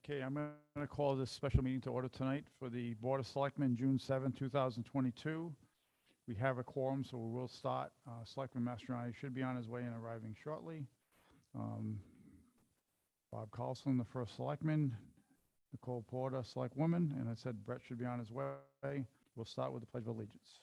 Okay, I'm going to call this special meeting to order tonight for the Board of Selectmen, June 7, 2022. We have a quorum, so we will start. Selectman Mastriani should be on his way and arriving shortly. Bob Carlson, the first selectman, Nicole Porter, selectwoman, and I said Brett should be on his way. We'll start with the Pledge of Allegiance.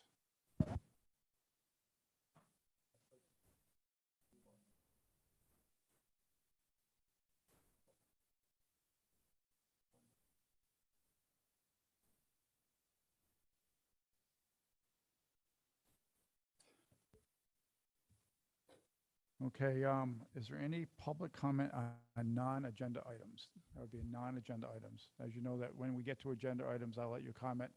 Okay, is there any public comment on non-agenda items? That would be non-agenda items. As you know, that when we get to agenda items, I'll let you comment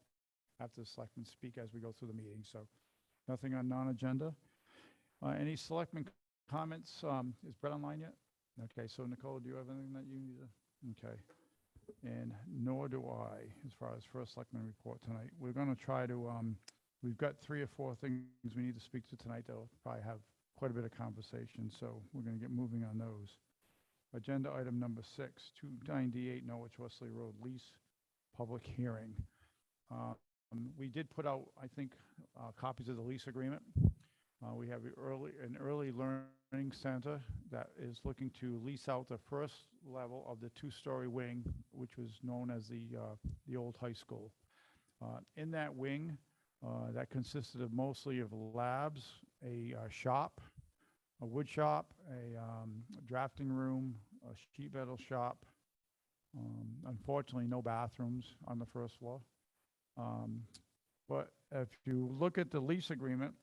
after the selectmen speak as we go through the meeting. So nothing on non-agenda. Any selectmen comments? Is Brett online yet? Okay, so Nicole, do you have anything that you need to? Okay. And nor do I, as far as first selectman report tonight. We're going to try to, we've got 3 or 4 things we need to speak to tonight that'll probably have quite a bit of conversation, so we're going to get moving on those. Agenda item number 6, 298 Norwich Wesley Road lease public hearing. We did put out, I think, copies of the lease agreement. We have an early learning center that is looking to lease out the first level of the 2-story wing, which was known as the old high school. In that wing, that consisted of mostly of labs, a shop, a wood shop, a drafting room, a sheet metal shop. Unfortunately, no bathrooms on the first floor. But if you look at the lease agreement,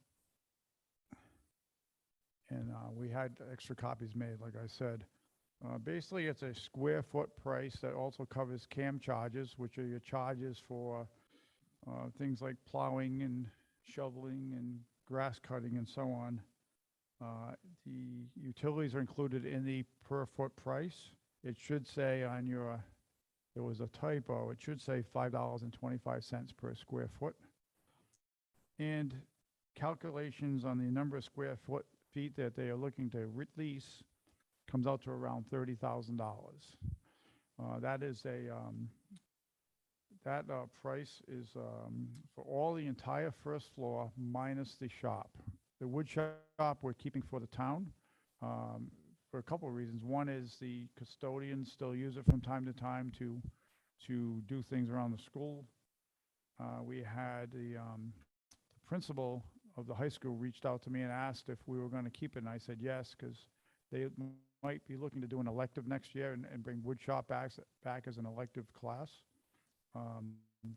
and we had extra copies made, like I said, basically it's a square foot price that also covers CAM charges, which are your charges for things like plowing and shoveling and grass cutting and so on. The utilities are included in the per foot price. It should say on your, there was a typo, it should say $5.25 per square foot. And calculations on the number of square feet that they are looking to release comes out to around $30,000. That is a, that price is for all the entire first floor minus the shop. The wood shop we're keeping for the town for a couple of reasons. One is the custodians still use it from time to time to do things around the school. We had the principal of the high school reached out to me and asked if we were going to keep it, and I said yes, because they might be looking to do an elective next year and bring wood shop back as an elective class.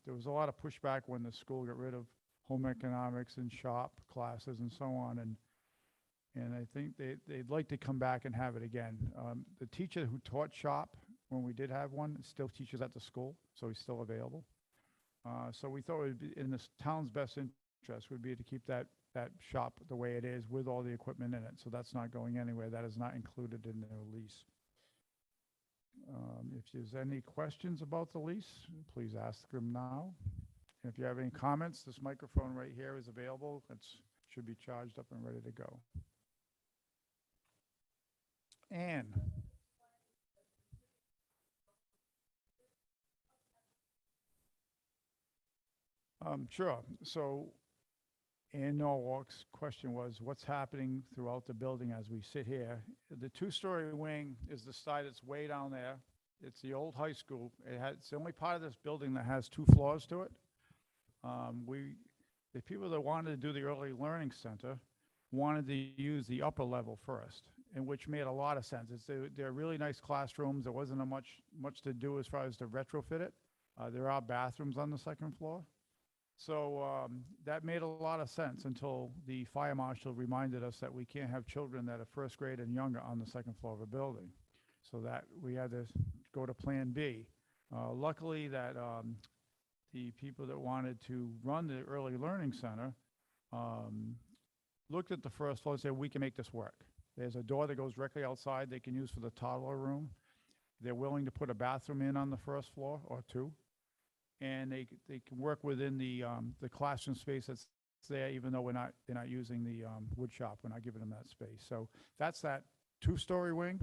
There was a lot of pushback when the school got rid of home economics and shop classes and so on, and I think they'd like to come back and have it again. The teacher who taught shop when we did have one still teaches at the school, so he's still available. So we thought it would be in the town's best interest would be to keep that shop the way it is with all the equipment in it. So that's not going anywhere. That is not included in their lease. If there's any questions about the lease, please ask them now. If you have any comments, this microphone right here is available. It should be charged up and ready to go. Ann. Sure. So Ann Norwalk's question was, what's happening throughout the building as we sit here? The 2-story wing is the side that's way down there. It's the old high school. It's the only part of this building that has 2 floors to it. The people that wanted to do the early learning center wanted to use the upper level first, and which made a lot of sense. They're really nice classrooms. There wasn't much to do as far as to retrofit it. There are bathrooms on the 2nd floor. So that made a lot of sense until the fire marshal reminded us that we can't have children that are 1st grade and younger on the 2nd floor of a building. So that we had to go to Plan B. Luckily that the people that wanted to run the early learning center looked at the 1st floor and said, we can make this work. There's a door that goes directly outside they can use for the toddler room. They're willing to put a bathroom in on the 1st floor or 2. And they can work within the classroom space that's there, even though they're not using the wood shop. We're not giving them that space. So that's that 2-story wing.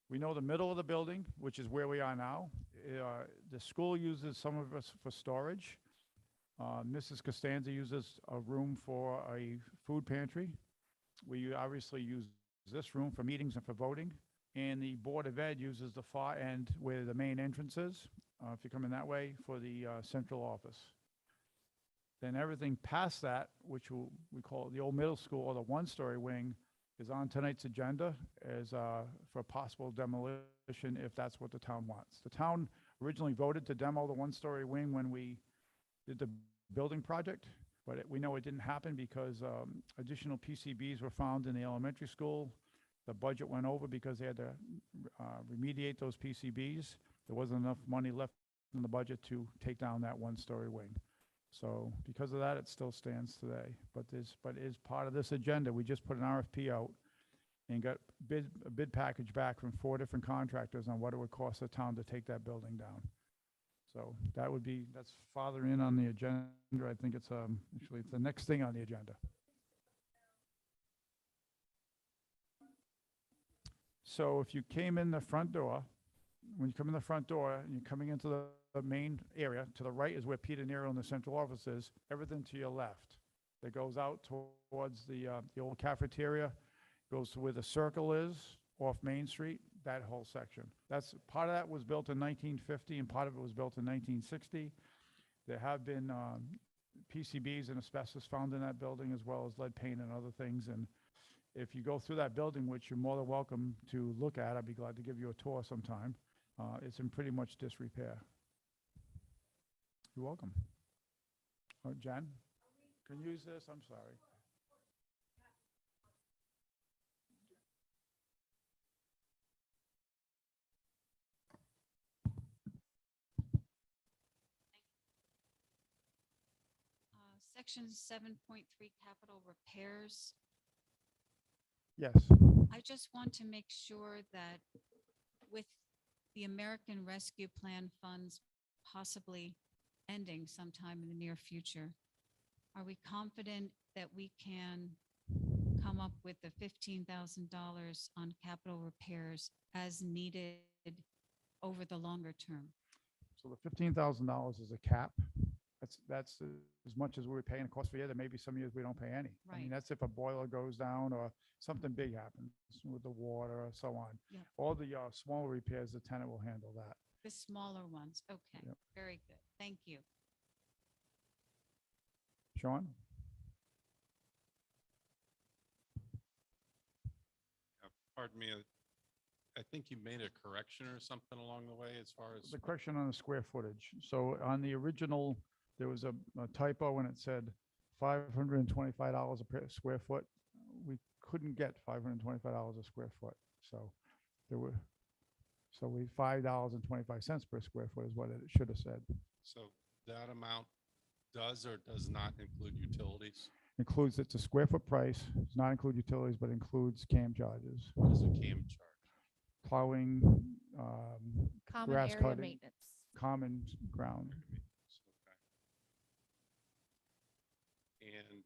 We know the middle of the building, which is where we are now. The school uses some of us for storage. Mrs. Costanza uses a room for a food pantry. We obviously use this room for meetings and for voting. And the Board of Ed uses the far end where the main entrance is, if you come in that way, for the central office. Then everything past that, which we call the old middle school or the one-story wing, is on tonight's agenda as for possible demolition if that's what the town wants. The town originally voted to demo the one-story wing when we did the building project, but we know it didn't happen because additional PCBs were found in the elementary school. The budget went over because they had to remediate those PCBs. There wasn't enough money left in the budget to take down that one-story wing. So because of that, it still stands today. But is part of this agenda. We just put an RFP out and got a bid package back from 4 different contractors on what it would cost the town to take that building down. So that's farther in on the agenda. I think it's actually it's the next thing on the agenda. So if you came in the front door, when you come in the front door and you're coming into the main area, to the right is where Peter Nero and the central office is, everything to your left that goes out towards the old cafeteria, goes to where the circle is off Main Street, that whole section. Part of that was built in 1950 and part of it was built in 1960. There have been PCBs and asbestos found in that building as well as lead paint and other things. And if you go through that building, which you're more than welcome to look at, I'd be glad to give you a tour sometime. It's in pretty much disrepair. You're welcome. Oh, Jen, can you use this? I'm sorry. Section 7.3 capital repairs. Yes. I just want to make sure that with the American Rescue Plan funds possibly ending sometime in the near future, are we confident that we can come up with the $15,000 on capital repairs as needed over the longer term? So the $15,000 is a cap. That's as much as we're paying a cost for year. There may be some years we don't pay any. I mean, Right. that's if a boiler goes down or something big happens with the water or so on. Yep. All the small repairs, the tenant will handle that. The smaller ones. Okay, Yep. very good. Thank you. Sean? Pardon me, I think you made a correction or something along the way as far as, The correction on the square footage. So on the original, there was a typo and it said $525 per square foot. We couldn't get $525 a square foot. So we $5.25 per square foot is what it should have said. so that amount does or does not include utilities? Includes, it's a square foot price, does not include utilities, but includes CAM charges, What is a CAM charge? plowing, Common grass area cutting. maintenance. common ground. Okay. And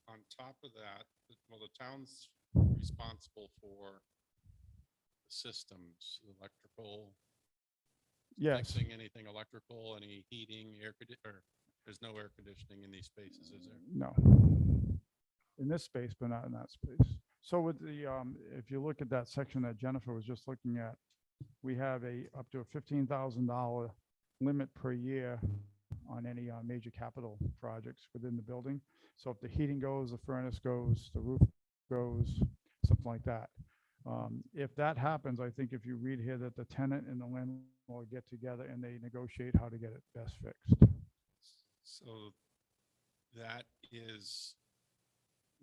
on top of that, well, the town's responsible for the systems, electrical, Yes, fixing anything electrical, any heating, or there's no air conditioning in these spaces, is there? no. In this space, but not in that space. So with the, if you look at that section that Jennifer was just looking at, we have up to a $15,000 limit per year on any major capital projects within the building. So if the heating goes, the furnace goes, the roof goes, something like that. If that happens, I think if you read here that the tenant and the landlord get together and they negotiate how to get it best fixed. So that is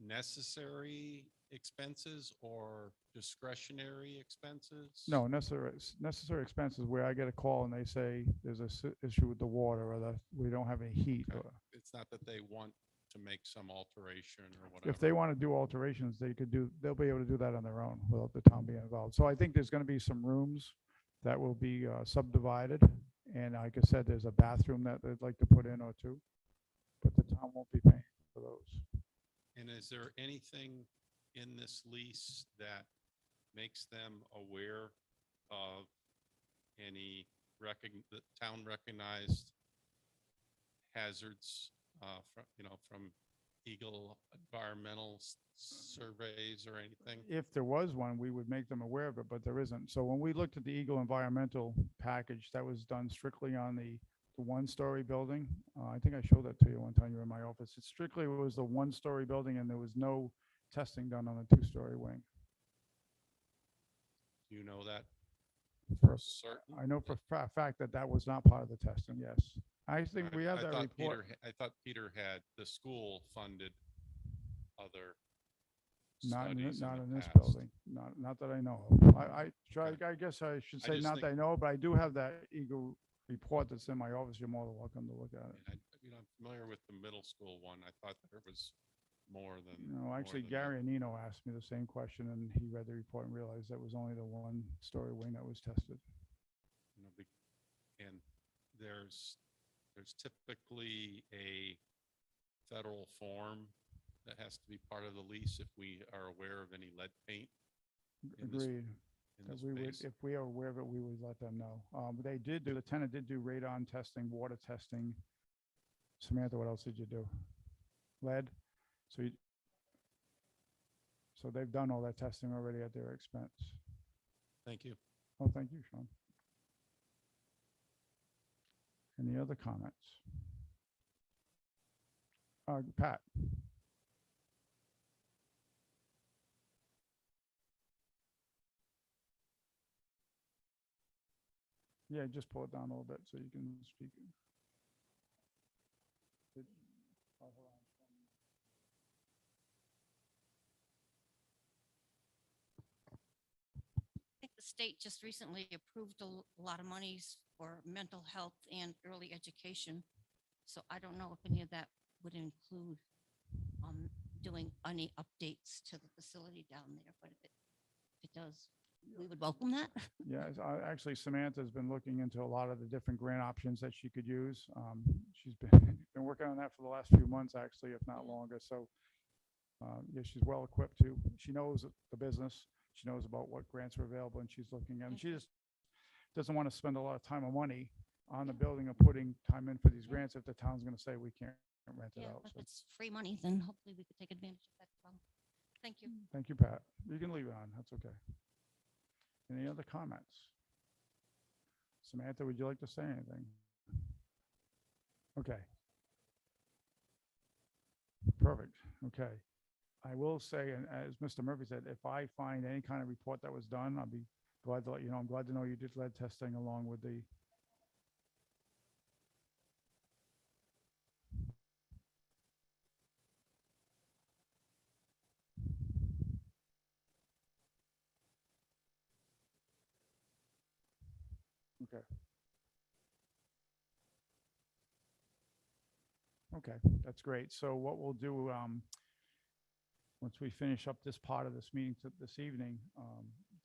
necessary expenses or discretionary expenses? No, necessary expenses where I get a call and they say there's a issue with the water or we don't have any heat. Okay. Or It's not that they want to make some alteration or whatever. if they want to do alterations, they'll be able to do that on their own without the town being involved. So I think there's going to be some rooms that will be subdivided. And like I said, there's a bathroom that they'd like to put in or two, but the town won't be paying for those. And is there anything in this lease that makes them aware of any the town recognized hazards, from Eagle environmental surveys or anything? If there was one, we would make them aware of it, but there isn't. So when we looked at the Eagle environmental package, that was done strictly on the one-story building. I think I showed that to you one time you were in my office. It strictly was the one-story building, and there was no testing done on the two-story wing. Do you know that For, certain? I know for a fact that that was not part of the testing, yes. I think we have I that thought report. I thought Peter had, the school funded other Not in, studies not in in the this past. building, not that I know of. Okay. I guess I should I say just not that I think- know, but I do have that Eagle report that's in my office. You're more than welcome to look at it. I'm familiar with the middle school one. I thought there was more than. No, more actually, than Gary that. Anino asked me the same question, and he read the report and realized that was only the one-story wing that was tested. And there's typically a federal form that has to be part of the lease if we are aware of any lead paint in this, Agreed. in That this we would, space. if we are aware of it, we would let them know. They did do, the tenant did do radon testing, water testing. Samantha, what else did you do? Lead? So you, so they've done all that testing already at their expense. Thank you. Oh, thank you, Sean. Any other comments? Pat? Yeah, just pull it down a little bit so you can speak. Oh, hold on. I think the state just recently approved a lot of monies for mental health and early education. So I don't know if any of that would include doing any updates to the facility down there, but if it does, we would welcome that. Yes, actually Samantha's been looking into a lot of the different grant options that she could use. She's been working on that for the last few months, actually, if not longer. So, yeah, she's well equipped to. She knows the business. She knows about what grants are available, and she's looking at them. She just doesn't want to spend a lot of time and money on the building or putting time in for these grants if the town's going to say we can't rent it Yeah, out. if So, it's free money, then hopefully we could take advantage of that as well. Thank you. thank you, Pat. You can leave it on. That's okay. Any other comments? Samantha, would you like to say anything? Okay. Perfect. Okay. I will say, and as Mr. Murphy said, if I find any kind of report that was done, I'll be glad to let you know. I'm glad to know you did lead testing along with the. Okay. Okay, that's great. So what we'll do, once we finish up this part of this meeting this evening,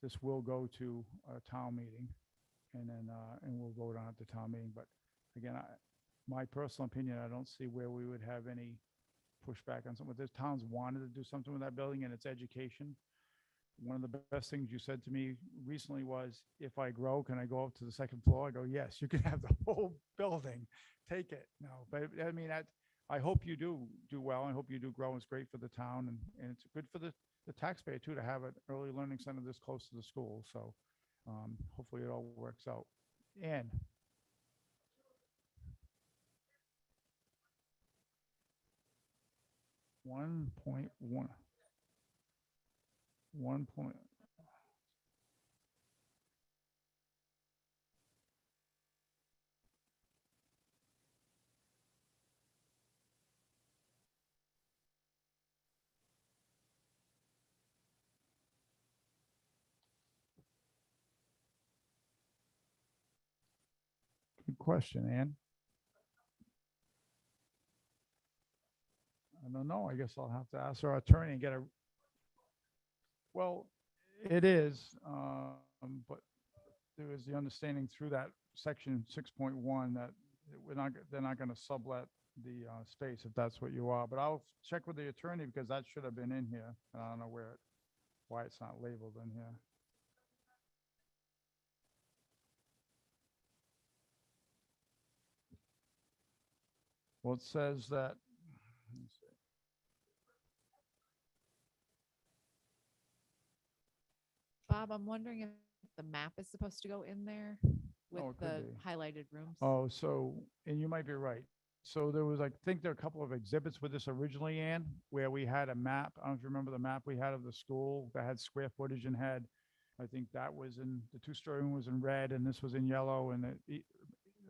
this will go to a town meeting, and then and we'll vote on it at the town meeting. But again, my personal opinion, I don't see where we would have any pushback on something. This town's wanted to do something with that building, and it's education. One of the best things you said to me recently was, if I grow, can I go up to the second floor? I go, yes, you can have the whole building. Take it. No, but I mean, I hope you do well. I hope you do grow. It's great for the town, and it's good for the taxpayer too, to have an early learning center this close to the school. So hopefully it all works out. And one point. Good question, Ann. I don't know. I guess I'll have to ask our attorney and get a. Well, it is, but there is the understanding through that section 6.1 that they're not going to sublet space if that's what you are. But I'll check with the attorney because that should have been in here. And I don't know why it's not labeled in here. Well, it says that, let me see. Bob, I'm wondering if the map is supposed to go in there with Oh, it could the be. highlighted rooms. Oh, so, and you might be right. So there was, I think there are a couple of exhibits with this originally, Ann, where we had a map. I don't know if you remember the map we had of the school that had square footage and had, I think that was in, the two-story room was in red and this was in yellow. And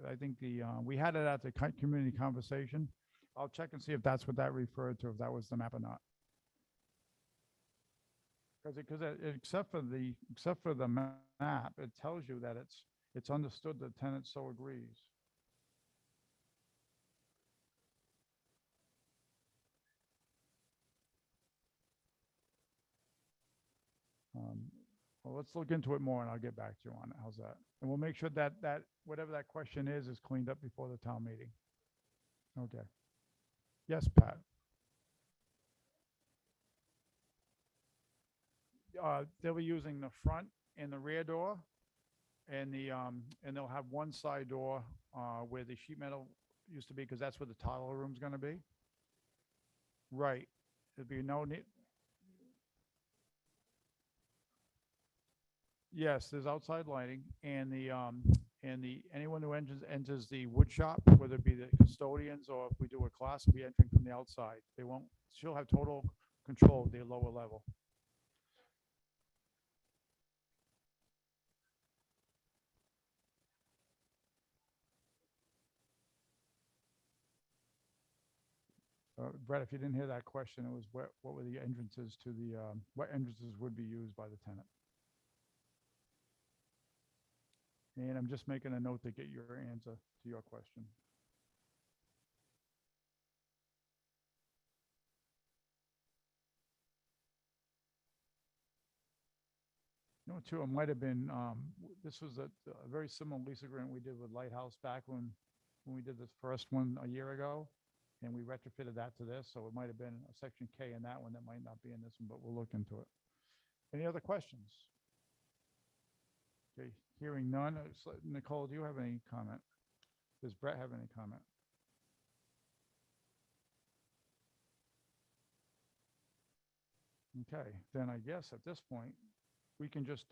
I think we had it at the community conversation. I'll check and see if that's what that referred to, if that was the map or not. Because except for the map, it tells you that it's understood the tenant so agrees. Well, let's look into it more and I'll get back to you on it. How's that? And we'll make sure that whatever that question is cleaned up before the town meeting. Okay. Yes, Pat. They'll be using the front and the rear door, and and they'll have one side door where the sheet metal used to be, because that's where the toddler room's going to be. Right. There'd be no need. Yes, there's outside lighting, and anyone who enters the wood shop, whether it be the custodians or if we do a class, will be entering from the outside. She'll have total control of the lower level. Brett, if you didn't hear that question, it was what were the entrances to what entrances would be used by the tenant? And I'm just making a note to get your answer to your question. You know, too, it might have been, this was a very similar lease agreement we did with Lighthouse back when we did this first one a year ago, and we retrofitted that to this, so it might have been a section K in that one that might not be in this one, but we'll look into it. Any other questions? Okay, hearing none. Nicole, do you have any comment? Does Brett have any comment? Okay, then I guess at this point, we can just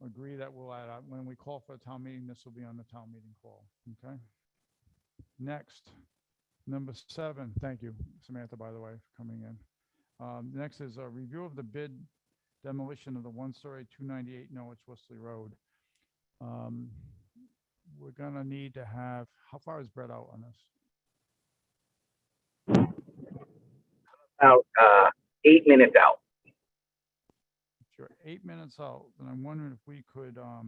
agree that we'll add, when we call for a town meeting, this will be on the town meeting call, okay? Next, number 7, thank you, Samantha, by the way, for coming in. Next is a review of the bid demolition of the one-story 298 Norwich Wesley Road. We're gonna need to have, how far is Brett out on this? About 8 minutes out. Sure, 8 minutes out, and I'm wondering if we could, I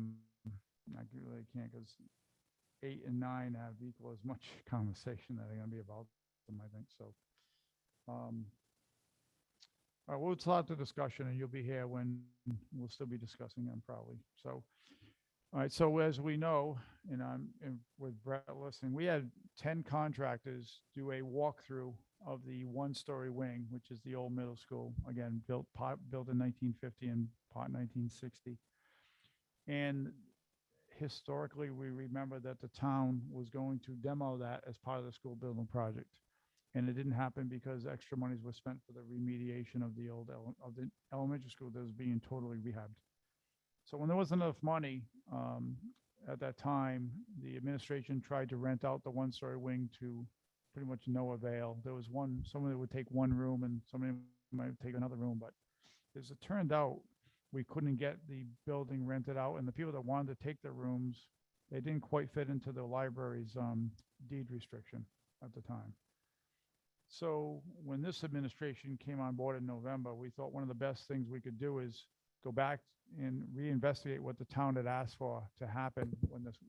really can't, because 8 and 9 have equal as much conversation that are gonna be about them, I think, so. All right, we'll start the discussion, and you'll be here when we'll still be discussing them probably, so. All right, so as we know, and with Brett listening, we had 10 contractors do a walkthrough of the one-story wing, which is the old middle school, again, built in 1950 and part 1960. And historically, we remember that the town was going to demo that as part of the school building project. And it didn't happen because extra monies were spent for the remediation of the old the elementary school that was being totally rehabbed. So when there wasn't enough money at that time, the administration tried to rent out the one-story wing to pretty much no avail. There was someone that would take one room and somebody might take another room, but as it turned out, we couldn't get the building rented out, and the people that wanted to take the rooms, they didn't quite fit into the library's deed restriction at the time. So when this administration came on board in November, we thought one of the best things we could do is go back and reinvestigate what the town had asked for to happen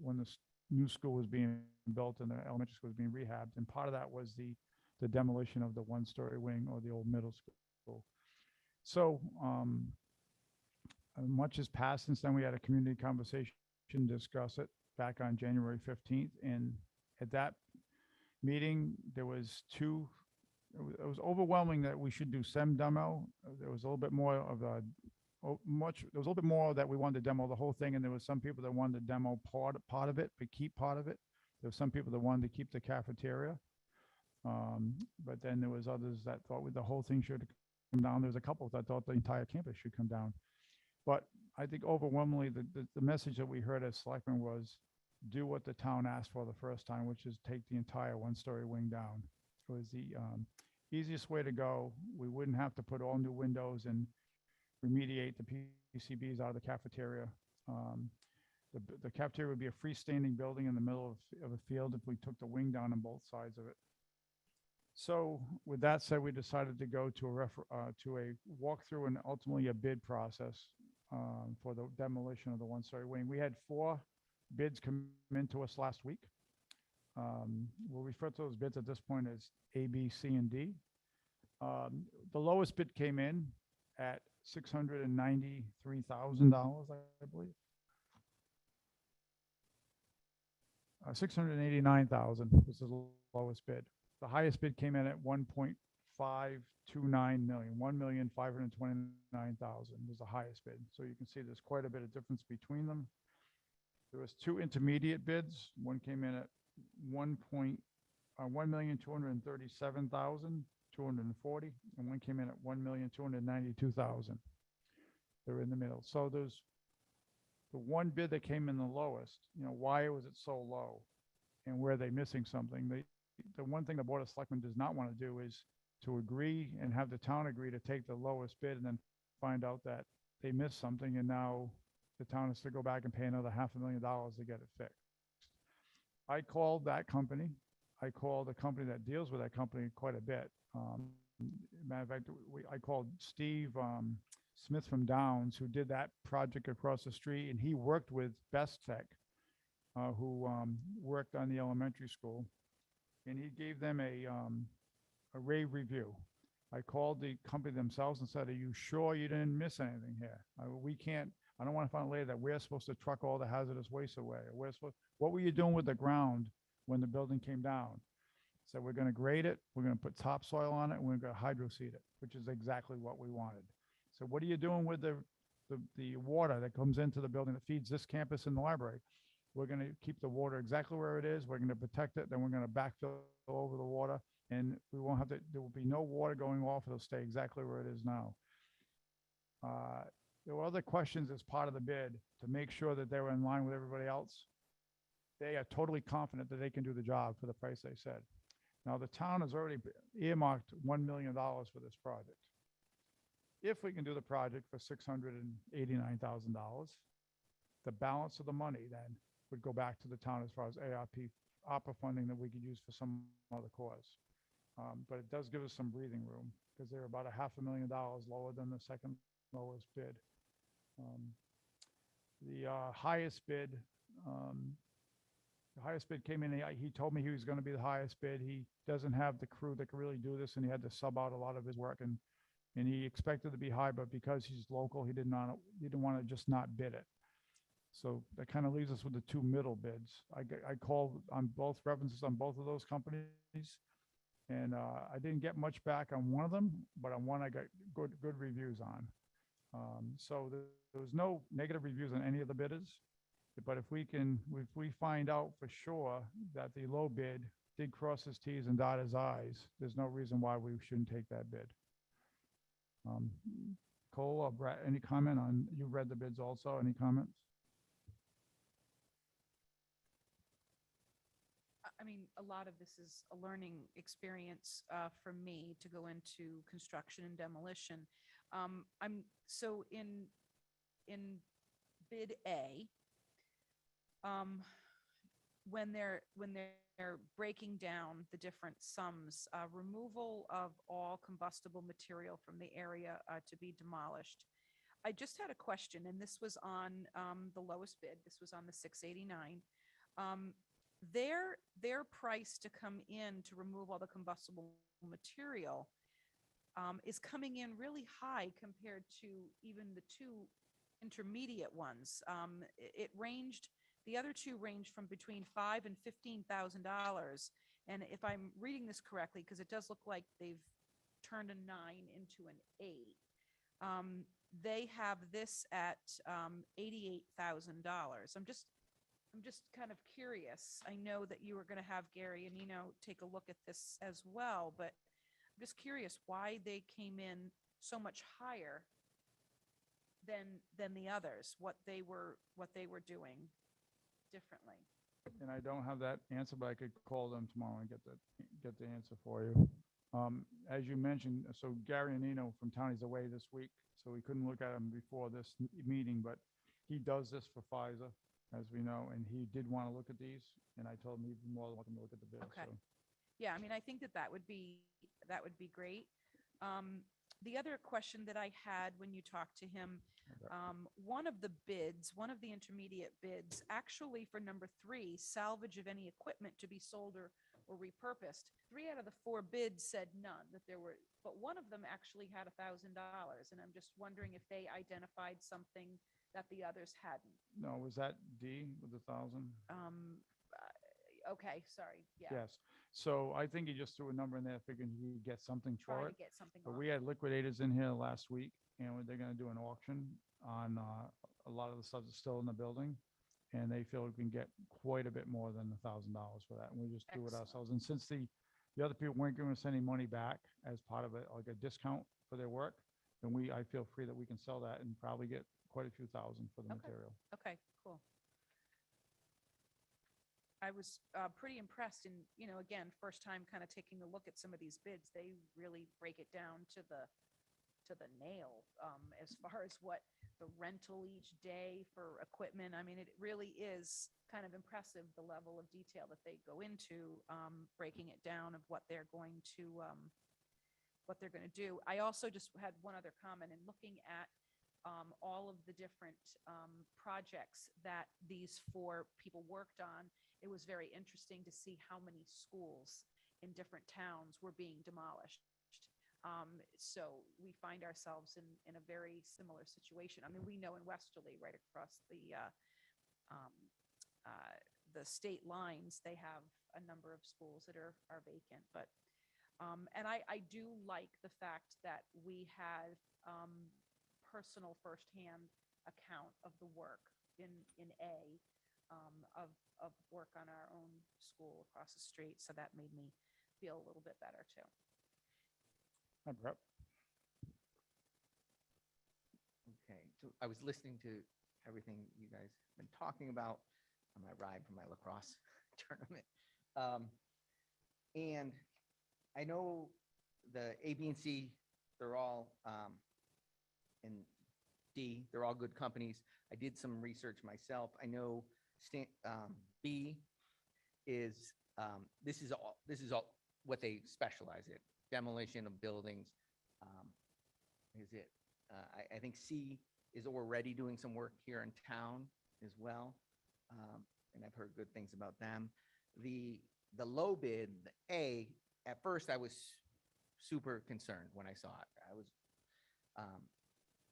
when this new school was being built and the elementary school was being rehabbed. And part of that was the demolition of the one-story wing or the old middle school. So much has passed since then. We had a community conversation to discuss it back on January 15th. And at that, meeting, there was two, it was overwhelming that we should do some demo. There was a little bit more of a, there was a little bit more that we wanted to demo the whole thing, and there was some people that wanted to demo part of it, but keep part of it. There were some people that wanted to keep the cafeteria. But then there was others that thought the whole thing should come down. There was a couple that thought the entire campus should come down. But I think overwhelmingly, the message that we heard as selectmen was do what the town asked for the first time, which is take the entire one-story wing down. It was the easiest way to go. We wouldn't have to put all new windows and remediate the PCBs out of the cafeteria. The cafeteria would be a freestanding building in the middle of a field if we took the wing down on both sides of it. So with that said, we decided to go to a walkthrough and ultimately a bid process for the demolition of the one-story wing. We had 4 bids come into us last week. We'll refer to those bids at this point as A, B, C, and D. The lowest bid came in at $693,000, I believe. 689,000 was the lowest bid. The highest bid came in at 1.529 million. 1,529,000 was the highest bid. So you can see there's quite a bit of difference between them. There was 2 intermediate bids. One came in at 1,237,240, and one came in at 1,292,000. They're in the middle. So there's the one bid that came in the lowest. You know, why was it so low, and were they missing something? The one thing the Board of Selectmen does not want to do is to agree and have the town agree to take the lowest bid and then find out that they missed something, and now the town has to go back and pay another $500,000 to get it fixed. I called that company. I called the company that deals with that company quite a bit. Matter of fact, I called Steve Smith from Downs, who did that project across the street, and he worked with Best Tech, who worked on the elementary school, and he gave them a rave review. I called the company themselves and said, "Are you sure you didn't miss anything here? We can't. I don't want to find later that we're supposed to truck all the hazardous waste away. What were you doing with the ground when the building came down?" So we're going to grade it. We're going to put topsoil on it. And we're going to hydro seed it, which is exactly what we wanted. So what are you doing with the water that comes into the building that feeds this campus and the library? We're going to keep the water exactly where it is. We're going to protect it. Then we're going to backfill over the water, and we won't have to. There will be no water going off. It'll stay exactly where it is now. There were other questions as part of the bid to make sure that they were in line with everybody else. They are totally confident that they can do the job for the price they said. Now, the town has already earmarked $1 million for this project. If we can do the project for $689,000, the balance of the money then would go back to the town as far as ARPA funding that we could use for some other cause. But it does give us some breathing room because they're about $500,000 lower than the second lowest bid. The highest bid came in. He told me he was going to be the highest bid. He doesn't have the crew that can really do this, and he had to sub out a lot of his work. And he expected to be high, but because he's local, he didn't want to just not bid it. So that kind of leaves us with the 2 middle bids. I called on both references on both of those companies, and I didn't get much back on one of them, but on one I got good reviews on. So there was no negative reviews on any of the bidders. But if we find out for sure that the low bid did cross his T's and dot his I's, there's no reason why we shouldn't take that bid. Cole or Brett, any comment on, you read the bids also, any comments? I mean, a lot of this is a learning experience for me to go into construction and demolition. So in bid A, when they're breaking down the different sums, removal of all combustible material from the area to be demolished. I just had a question, and this was on the lowest bid. This was on the 689. Their price to come in to remove all the combustible material is coming in really high compared to even the 2 intermediate ones. The other 2 ranged from between $5,000 and $15,000, And if I'm reading this correctly, because it does look like they've turned a 9 into an 8, they have this at $88,000. I'm just kind of curious. I know that you were going to have Gary and take a look at this as well, but I'm just curious why they came in so much higher than the others, what they were doing differently. And I don't have that answer, but I could call them tomorrow and get the answer for you. As you mentioned, so Gary and Nino from Tony's away this week, so we couldn't look at him before this meeting, but he does this for Pfizer, as we know, and he did want to look at these, and I told him he'd be more than welcome to look at the bill. Okay. So Yeah, I mean, I think that would be great. The other question that I had when you talked to him, Okay. one of the intermediate bids, actually for number 3, salvage of any equipment to be sold or repurposed. 3 out of the 4 bids said none, but one of them actually had $1,000. And I'm just wondering if they identified something that the others hadn't. No, was that D with 1,000? Okay, sorry, yeah. Yes. So I think he just threw a number in there, figuring he could get something Try for to it. get something But off. we had liquidators in here last week, and they're gonna do an auction on a lot of the stuff that's still in the building. And they feel we can get quite a bit more than $1,000 for that, and we just do it Excellent. ourselves. And since the other people weren't giving us any money back as part of it, like a discount for their work, then I feel free that we can sell that and probably get quite a few thousand for the Okay. material. Okay, cool. I was pretty impressed and, again, first time kind of taking a look at some of these bids, they really break it down to the nail as far as what the rental each day for equipment. I mean, it really is kind of impressive, the level of detail that they go into, breaking it down of what they're going to do. I also just had one other comment in looking at all of the different projects that these 4 people worked on. It was very interesting to see how many schools in different towns were being demolished. So we find ourselves in a very similar situation. I mean, we know in Westerly, right across the state lines, they have a number of schools that are vacant. But and I do like the fact that we have personal firsthand account of the work in A, of work on our own school across the street. So that made me feel a little bit better too. Hi, Brett. Okay, so I was listening to everything you guys have been talking about on my ride from my lacrosse tournament. And I know the A, B, and C, they're all in D, they're all good companies. I did some research myself. I know B is, this is all what they specialize in, demolition of buildings. I think C is already doing some work here in town as well. And I've heard good things about them. The low bid, the A, at first I was super concerned when I saw it. I was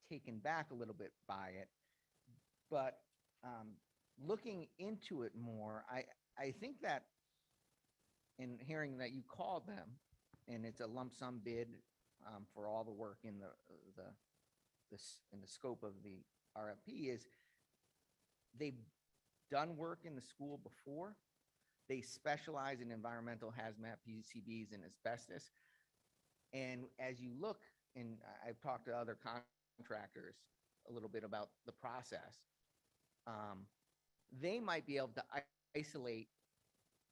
taken back a little bit by it. But looking into it more, I think that in hearing that you called them, and it's a lump sum bid for all the work in the scope of the RFP, is they've done work in the school before. They specialize in environmental hazmat, PCBs, and asbestos. And as you look, and I've talked to other contractors a little bit about the process, they might be able to isolate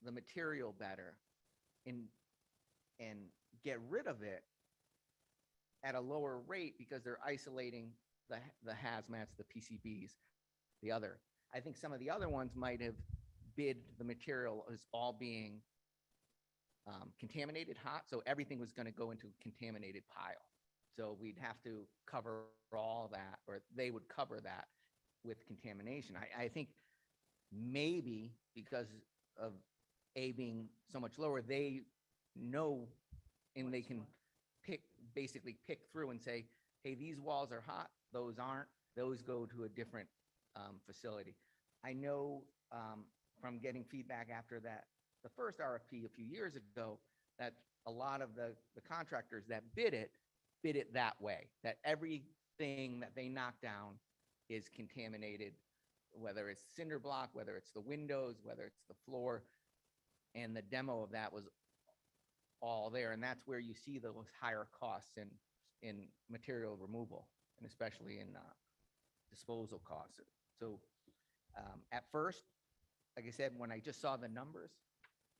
the material better and get rid of it at a lower rate because they're isolating the hazmats, the PCBs, the other. I think some of the other ones might have bid the material as all being contaminated hot, so everything was going to go into a contaminated pile. So we'd have to cover all that, or they would cover that with contamination. I think maybe because of A being so much lower, they know and they can basically pick through and say, hey, these walls are hot, those aren't, those go to a different facility. I know from getting feedback after that the first RFP a few years ago, that a lot of the contractors that bid it that way, that everything that they knock down is contaminated, whether it's cinder block, whether it's the windows, whether it's the floor. And the demo of that was all there. And that's where you see those higher costs in material removal, and especially in disposal costs. So at first, like I said, when I just saw the numbers,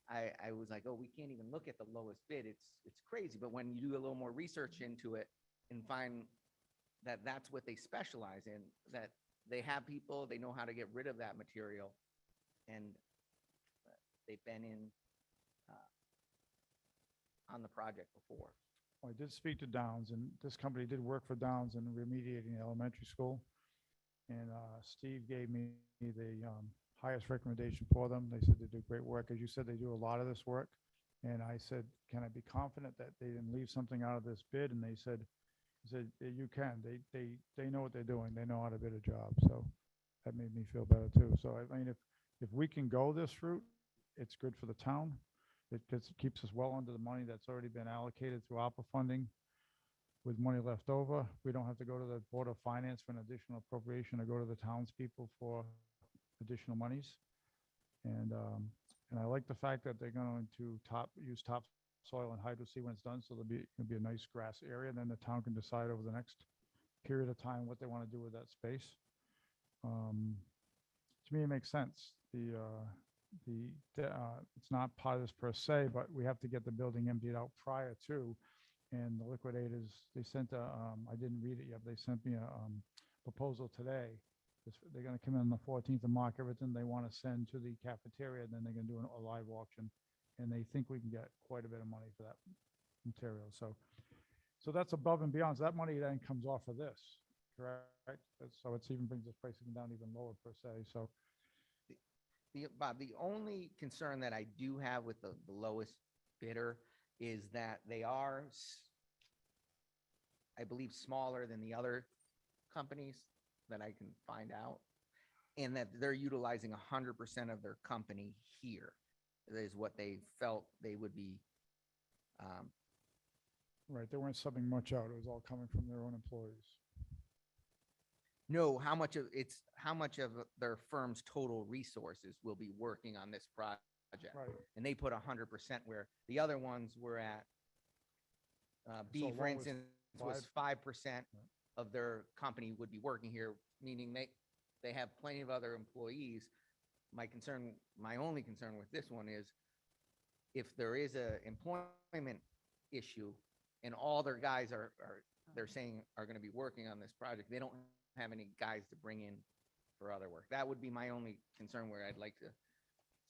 I was like, oh, we can't even look at the lowest bid. It's crazy. But when you do a little more research into it and find that that's what they specialize in, that they have people, they know how to get rid of that material, and they've been in on the project before. I did speak to Downs, and this company did work for Downs in remediating the elementary school. And Steve gave me the highest recommendation for them. They said they do great work. As you said, they do a lot of this work. And I said, can I be confident that they didn't leave something out of this bid? And they said, you can. They know what they're doing. They know how to bid a job. So that made me feel better too. So I mean, if we can go this route, it's good for the town. It keeps us well under the money that's already been allocated through ARPA funding. With money left over, we don't have to go to the Board of Finance for an additional appropriation or go to the townspeople for additional monies. And I like the fact that they're going to use topsoil and hydro seed when it's done, so it'll be a nice grass area. And then the town can decide over the next period of time what they want to do with that space. To me, it makes sense. It's not part of this per se, but we have to get the building emptied out prior to. And the liquidators, they sent I didn't read it yet, they sent me a proposal today. They're going to come in on the 14th and mark everything they want to send to the cafeteria, and then they're going to do a live auction. And they think we can get quite a bit of money for that material. So that's above and beyond. So that money then comes off of this, correct? So it's even brings the pricing down even lower per se. So Bob, the only concern that I do have with the lowest bidder is that they are, I believe, smaller than the other companies that I can find out, and that they're utilizing 100% of their company here is what they felt they would be. right, they weren't subbing much out. It was all coming from their own employees. Know how much of their firm's total resources will be working on this project. Right. And they put 100%, where the other ones were at, B, So for what was instance, was 5% of their company would be working here, meaning they have plenty of other employees. My only concern with this one is if there is a employment issue and all their guys they're saying are going to be working on this project, they don't have any guys to bring in for other work. That would be my only concern, where I'd like to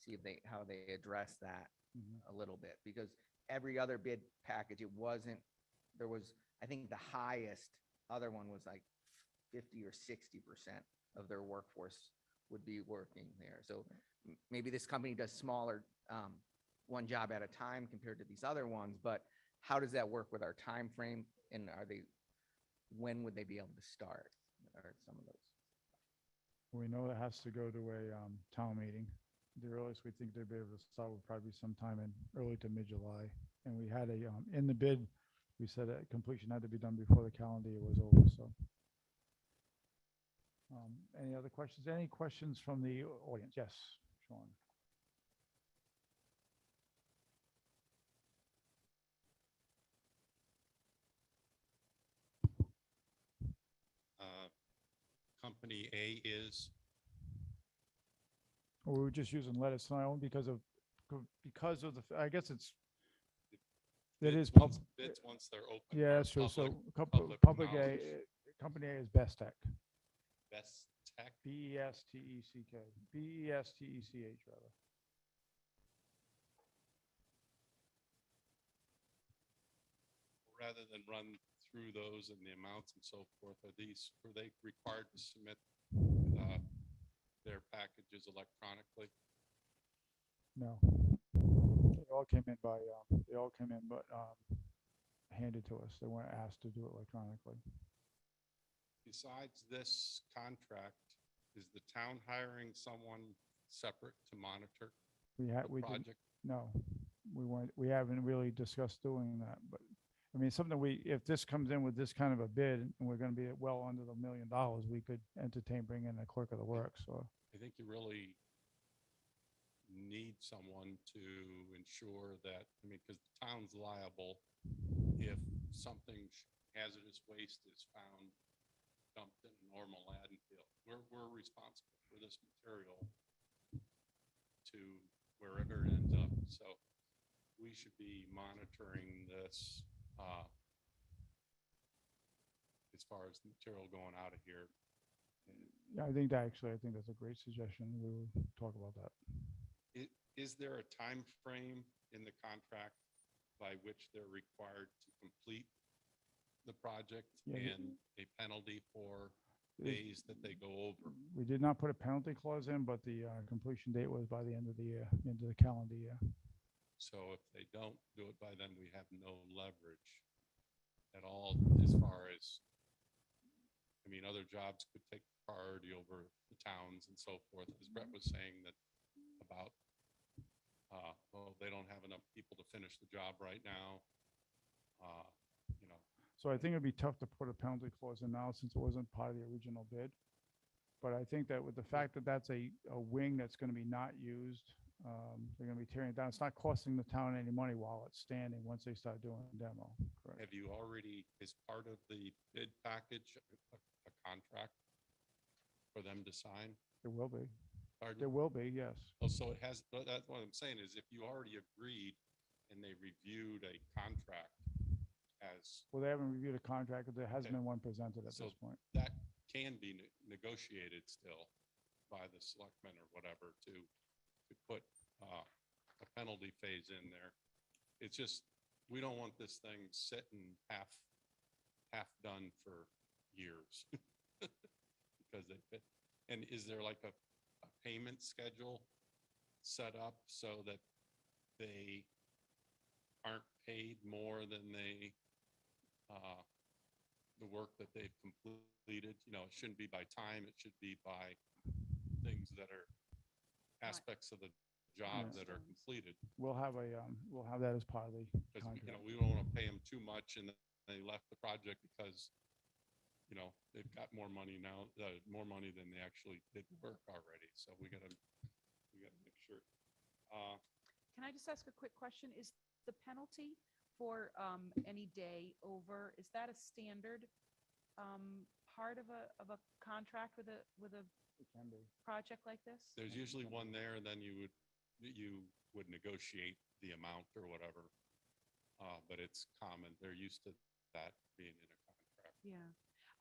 see how they address that a little bit, because every other bid package, there was, I think the highest other one was like 50 or 60% of their workforce would be working there. So maybe this company does smaller, one job at a time compared to these other ones, but how does that work with our time frame? And when would they be able to start, or some of those? We know it has to go to a town meeting. The earliest we think they'd be able to start would probably be sometime in early to mid-July. And we had in the bid, we said that completion had to be done before the calendar year was over, so. Any other questions? Any questions from the audience? Yes, Sean. Company A is, Well, we were just using letters tonight only because of I guess it is bids once they're open. yeah, are that's true. So public public A, knowledge. company A is Best Tech. Best Tech. BESTECK. BESTECH rather. Rather than run through those and the amounts and so forth, were they required to submit their packages electronically? No. They all came in but handed to us. They weren't asked to do it electronically. Besides this contract, is the town hiring someone separate to monitor We the did, project? No, we haven't really discussed doing that, but, I mean, something if this comes in with this kind of a bid and we're gonna be at well under the $1 million, we could entertain bringing in a clerk of the works, so. I think you really need someone to ensure that, I mean, because the town's liable if something hazardous waste is found dumped in a normal landfill. We're responsible for this material to wherever it ends up. So we should be monitoring this as far as the material going out of here. Yeah, I think that's a great suggestion. We will talk about that. Is there a time frame in the contract by which they're required to complete the project Yeah, and a penalty for There's- days that they go over? We did not put a penalty clause in, but the completion date was by the end of the year, end of the calendar year. So if they don't do it by then, we have no leverage at all as far as, I mean, other jobs could take priority over the towns and so forth. As Brett was saying that about, well, they don't have enough people to finish the job right now. You know, So I think it'd be tough to put a penalty clause in now since it wasn't part of the original bid. But I think that with the fact that that's a wing that's gonna be not used, they're gonna be tearing it down. It's not costing the town any money while it's standing, once they start doing the demo. Correct. have you already, as part of the bid package, a contract for them to sign? There will be. Pardon? There will be, yes. Oh, so it has, that's what I'm saying is if you already agreed and they reviewed a contract as, Well, they haven't reviewed a contract, but there hasn't Okay. been one presented at So- this point. that can be negotiated still by the selectmen or whatever to put a penalty phase in there. It's just, we don't want this thing sitting half done for years. Because and is there like a payment schedule set up so that they aren't paid more than the work that they've completed? You know, it shouldn't be by time, it should be by things that are aspects of the job that are completed. We'll have that as part of the Because, you know, contract. we don't want to pay them too much and then they left the project because, you know, they've got more money now, more money than they actually did work already. So we gotta make sure. Can I just ask a quick question? Is the penalty for any day over, is that a standard part of a contract with a It can be. project like this? There's usually one there and then you would negotiate the amount or whatever. But it's common. They're used to that being in a contract. Yeah.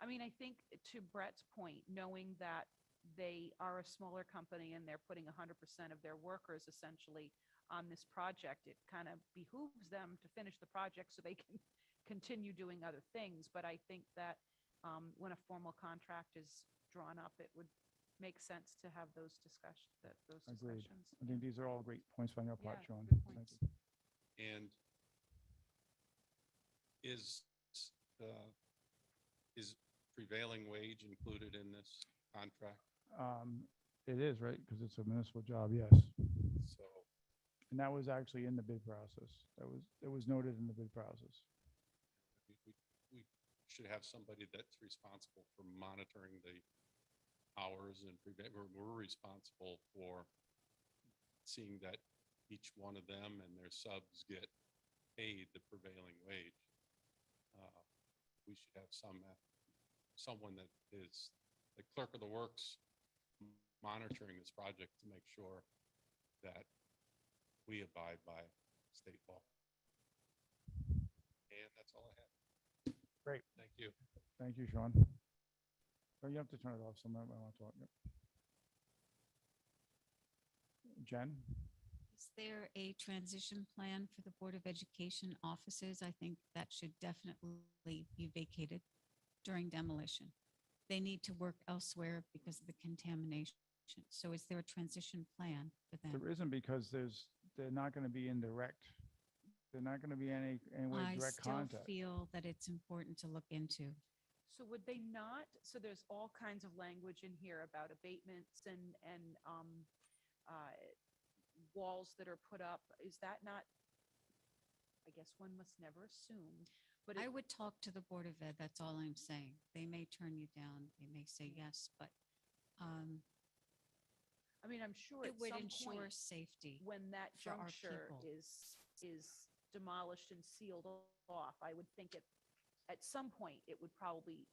I mean, I think to Brett's point, knowing that they are a smaller company and they're putting 100% of their workers essentially on this project, it kind of behooves them to finish the project so they can continue doing other things. But I think that when a formal contract is drawn up, it would make sense to have those discussions. Agreed. discussions. I think these are all great points on your part, Yeah, Sean. good Thank points. you. And is prevailing wage included in this contract? It is, right? Because it's a municipal job, yes. So And that was actually in the bid process. It was noted in the bid process. we should have somebody that's responsible for monitoring the hours and we're responsible for seeing that each one of them and their subs get paid the prevailing wage. We should have someone that is the clerk of the works monitoring this project to make sure that we abide by state law. And that's all I have. Great. Thank you. Thank you, Sean. Oh, you have to turn it off. Someone might want to talk. Yep. Jen? Is there a transition plan for the Board of Education offices? I think that should definitely be vacated during demolition. They need to work elsewhere because of the contamination. So is there a transition plan for them? There isn't because they're not going to be in direct. They're not going to be any way I direct still contact. feel that it's important to look into. So would they not, so there's all kinds of language in here about abatements and walls that are put up, is that not, I guess one must never assume, but I it, would talk to the Board of Ed, that's all I'm saying. They may turn you down, they may say yes, but I mean, I'm sure it at would some ensure point, safety. when that for our juncture people. is demolished and sealed off, I would think at some point, it would probably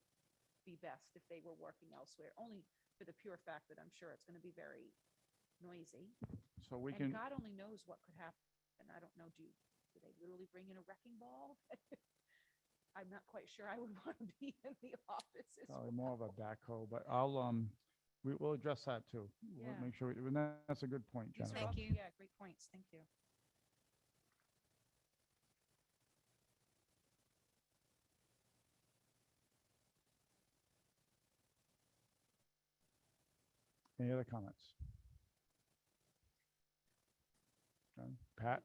be best if they were working elsewhere, only for the pure fact that I'm sure it's gonna be very noisy. So we And can, God only knows what could happen. I don't know, do they literally bring in a wrecking ball? I'm not quite sure I would want to be in the office as probably well. more of a backhoe, but we'll address that too. We'll Yeah. make sure, that's a good point, These are Jennifer. all, Thank you. yeah, great points, thank you. Any other comments? Pat?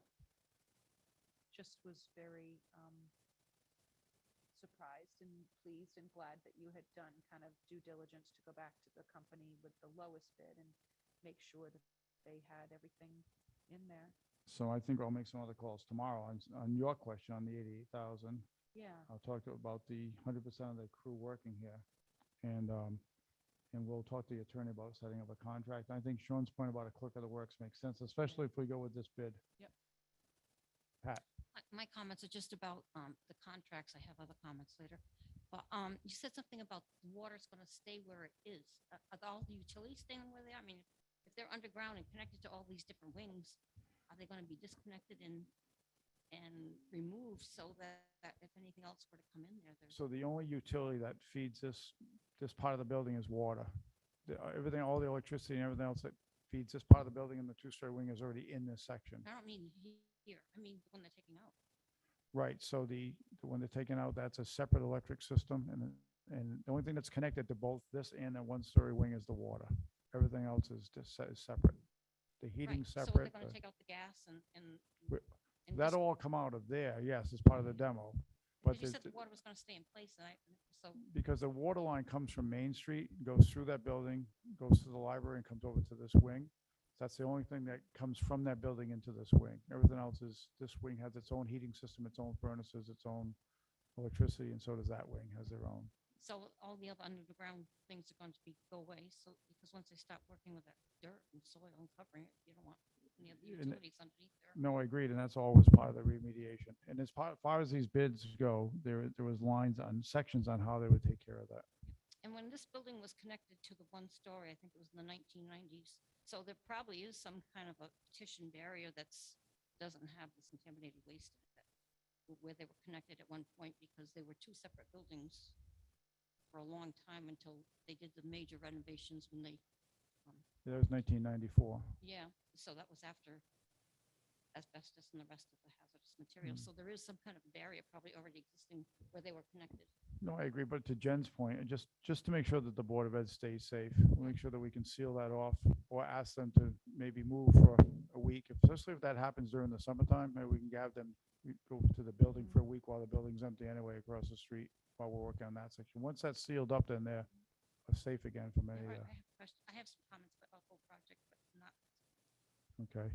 Just was very surprised and pleased and glad that you had done kind of due diligence to go back to the company with the lowest bid and make sure that they had everything in there. So I think I'll make some other calls tomorrow on your question on the 88,000. Yeah, I'll talk to about the 100% of the crew working here. And we'll talk to the attorney about setting up a contract. I think Sean's point about a clerk of the works makes sense, especially if we go with this bid. Yep. Pat? My comments are just about the contracts. I have other comments later. But you said something about the water's going to stay where it is. Are all the utilities staying where they are? I mean, if they're underground and connected to all these different wings, are they going to be disconnected and removed so that if anything else were to come in there, there's So the only utility that feeds this part of the building is water. Everything, all the electricity and everything else that feeds this part of the building and the two-story wing is already in this section. I don't mean here. I mean when they're taking out. Right, so the one they're taking out, that's a separate electric system, and the only thing that's connected to both this and the one-story wing is the water. Everything else is just is separate. The heating's Right. So separate. they're going to take out the gas and Wi- and That'll just- all come out of there, yes, as part of the demo. But you the- said the water was going to stay in place, and so because the water line comes from Main Street, goes through that building, goes to the library and comes over to this wing. That's the only thing that comes from that building into this wing. Everything else is, this wing has its own heating system, its own furnaces, its own electricity, and so does that wing, has their own. so all the other underground things are going to go away. So because once they stop working with that dirt and soil and covering it, you don't want any of the And- utilities underneath there. No, I agreed, and that's always part of the remediation. And as far as these bids go, there was lines on, sections on how they would take care of that. And when this building was connected to the one story, I think it was in the 1990s. So there probably is some kind of a petition barrier doesn't have this contaminated waste in it, where they were connected at one point because they were two separate buildings for a long time until they did the major renovations when they, That was 1994. yeah, so that was after asbestos and the rest of the hazardous materials. So there is some kind of barrier probably already existing where they were connected. No, I agree, but to Jen's point, and just to make sure that the Board of Ed stays safe, we'll make sure that we can seal that off or ask them to maybe move for a week, especially if that happens during the summertime, maybe we can have them go to the building for a week while the building's empty anyway across the street while we're working on that section. Once that's sealed up, then they're safe again from Yeah, any, right, I have questions. I have some comments about the whole project, but not. okay.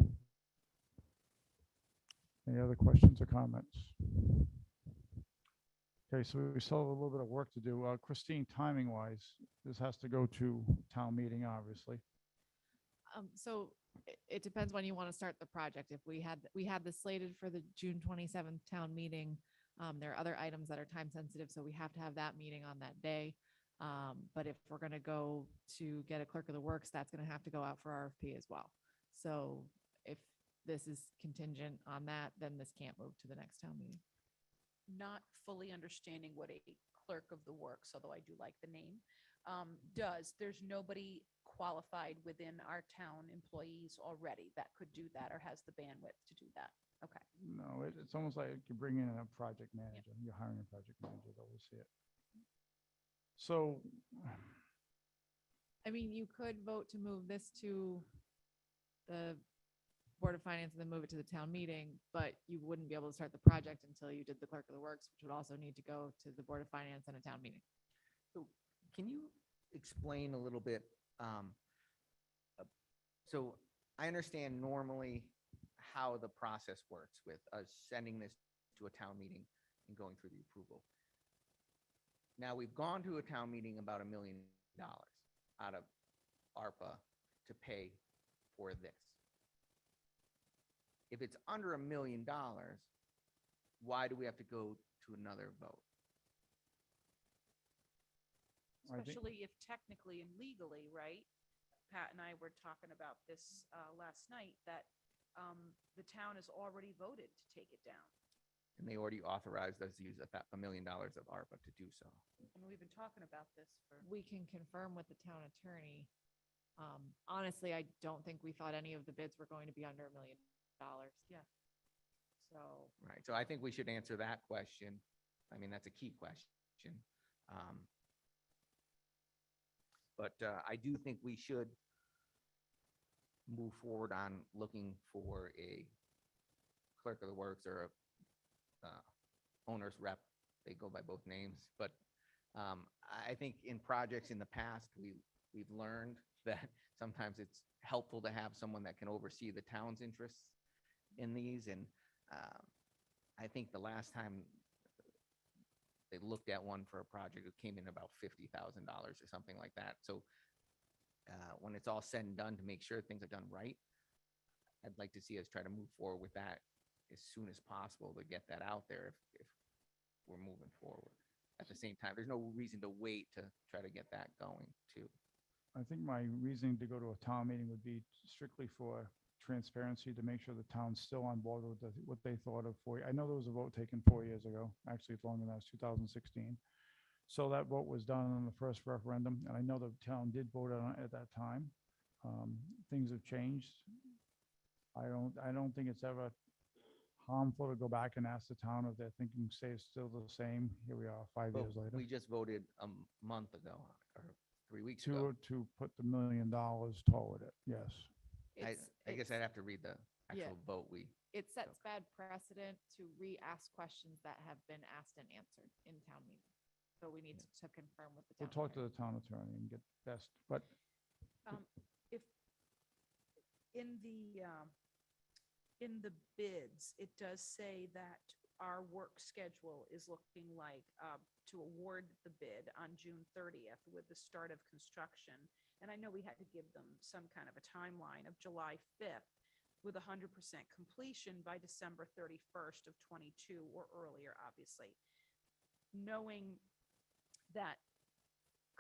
Any other questions or comments? Okay, so we still have a little bit of work to do. Christine, timing wise, this has to go to town meeting, obviously. So it depends when you want to start the project. If we had this slated for the June 27th town meeting. There are other items that are time sensitive, so we have to have that meeting on that day. But if we're going to go to get a clerk of the works, that's going to have to go out for RFP as well. So if this is contingent on that, then this can't move to the next town meeting. not fully understanding what a clerk of the works, although I do like the name, does. There's nobody qualified within our town employees already that could do that or has the bandwidth to do that. Okay. No, it's almost like you bring in a project manager. You're hiring a project manager to oversee it. So, I mean, you could vote to move this to the Board of Finance and then move it to the town meeting, but you wouldn't be able to start the project until you did the clerk of the works, which would also need to go to the Board of Finance and a town meeting. So can you explain a little bit? So I understand normally how the process works with us sending this to a town meeting and going through the approval. Now, we've gone to a town meeting about $1 million out of ARPA to pay for this. If it's under $1 million, why do we have to go to another vote? I think- Especially if technically and legally, right? Pat and I were talking about this last night, that the town has already voted to take it down. And they already authorized us to use $1 million of ARPA to do so. And we've been talking about this for. We can confirm with the town attorney. Honestly, I don't think we thought any of the bids were going to be under $1 million. Yeah. So, Right, so I think we should answer that question. I mean, that's a key question. But I do think we should move forward on looking for a clerk of the works or a owner's rep. They go by both names, but I think in projects in the past, we've learned that sometimes it's helpful to have someone that can oversee the town's interests in these. And I think the last time they looked at one for a project, it came in about $50,000 or something like that. So when it's all said and done, to make sure things are done right, I'd like to see us try to move forward with that as soon as possible to get that out there if we're moving forward. At the same time, there's no reason to wait to try to get that going too. I think my reasoning to go to a town meeting would be strictly for transparency, to make sure the town's still on board with what they thought of I know there was a vote taken 4 years ago. Actually, it's longer than that, it's 2016. So that vote was done on the first referendum, and I know the town did vote on it at that time. Things have changed. I don't think it's ever harmful to go back and ask the town if their thinking stays still the same. Here we are, 5 But years later. we just voted a month ago or 3 weeks ago. To put the $1 million toward it, yes. I guess I'd have to read the Yeah. actual vote we. It sets bad precedent to re-ask questions that have been asked and answered in town meeting. So we need to confirm with the We'll town talk to attorney. the town attorney and get best, but if in the bids, it does say that our work schedule is looking like to award the bid on June 30th with the start of construction. And I know we had to give them some kind of a timeline of July 5th with 100% completion by December 31st of 22 or earlier, obviously. Knowing that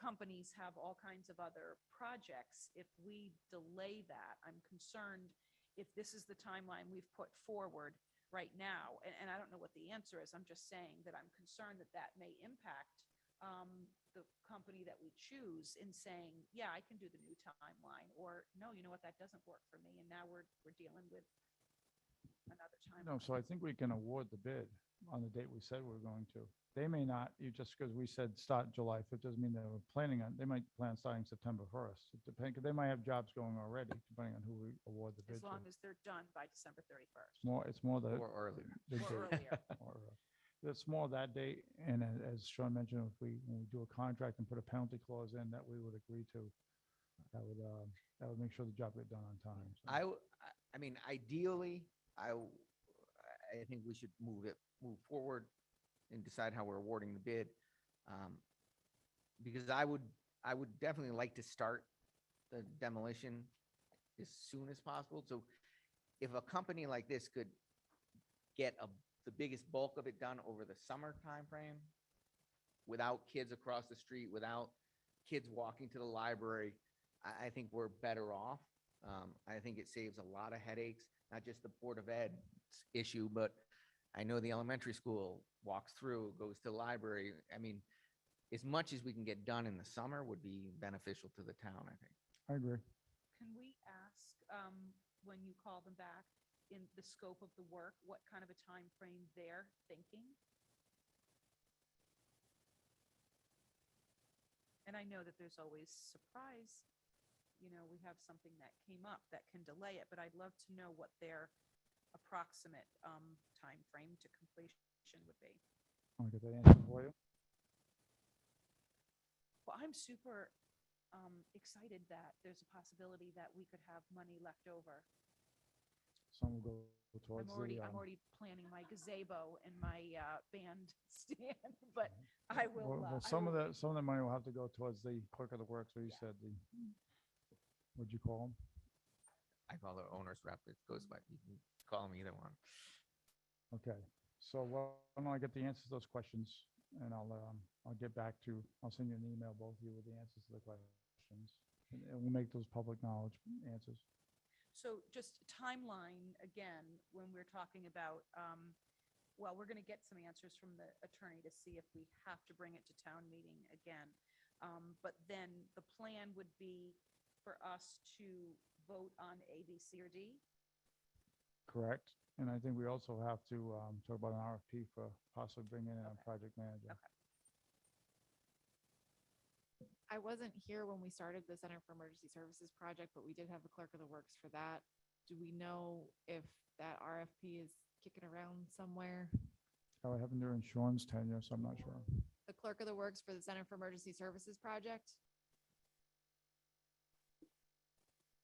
companies have all kinds of other projects, if we delay that, I'm concerned if this is the timeline we've put forward right now, and I don't know what the answer is, I'm just saying that I'm concerned that that may impact the company that we choose in saying, yeah, I can do the new timeline, or no, you know what, that doesn't work for me, and now we're dealing with another timeline. no, so I think we can award the bid on the date we said we were going to. They may not, just because we said start July 5th doesn't mean they were planning on, they might plan starting September 1st. It depends, because they might have jobs going already, depending on who we award the bid As to. long as they're done by December 31st. It's more the. Or earlier. the Or date. earlier. Or, it's more that date, and as Sean mentioned, when we do a contract and put a penalty clause in that we would agree to, that would make sure the job get done on time. so. I mean, ideally, I think we should move forward and decide how we're awarding the bid. Because I would definitely like to start the demolition as soon as possible. So if a company like this could get the biggest bulk of it done over the summer timeframe, without kids across the street, without kids walking to the library, I think we're better off. I think it saves a lot of headaches, not just the Board of Ed issue, but I know the elementary school walks through, goes to the library. I mean, as much as we can get done in the summer would be beneficial to the town, I think. I agree. Can we ask, when you call them back, in the scope of the work, what kind of a time frame they're thinking? And I know that there's always surprise, we have something that came up that can delay it, but I'd love to know what their approximate time frame to completion would be. I'll get that answer for you. Well, I'm super excited that there's a possibility that we could have money left over. Some will go towards the, I'm already planning my gazebo and my band stand, but I will. well, I some of will- some of the money will have to go towards the clerk of the works, what you Yeah. said, the, what'd you call them? I call it owner's rep. It goes by, you can call them either one. Okay, so why don't I get the answers to those questions, and I'll get back to, I'll send you an email, both of you, with the answers to the questions. And we'll make those public knowledge answers. So just timeline, again, when we're talking about, well, we're going to get some answers from the attorney to see if we have to bring it to town meeting again. But then the plan would be for us to vote on A, B, C, or D. Correct. And I think we also have to talk about an RFP for possibly bringing in a Okay. project manager. Okay. I wasn't here when we started the Center for Emergency Services project, but we did have the clerk of the works for that. Do we know if that RFP is kicking around somewhere? How it happened during Sean's tenure, so I'm not sure. The clerk of the works for the Center for Emergency Services project?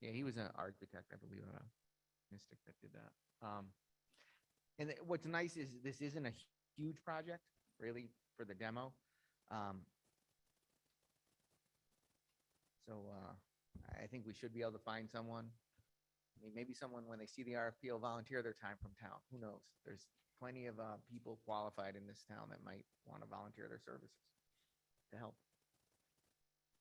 Yeah, he was an architect, I believe, Mystic that did that. And what's nice is this isn't a huge project, really, for the demo. So I think we should be able to find someone. I mean, maybe someone, when they see the RFP, will volunteer their time from town. Who knows? There's plenty of people qualified in this town that might want to volunteer their services to help.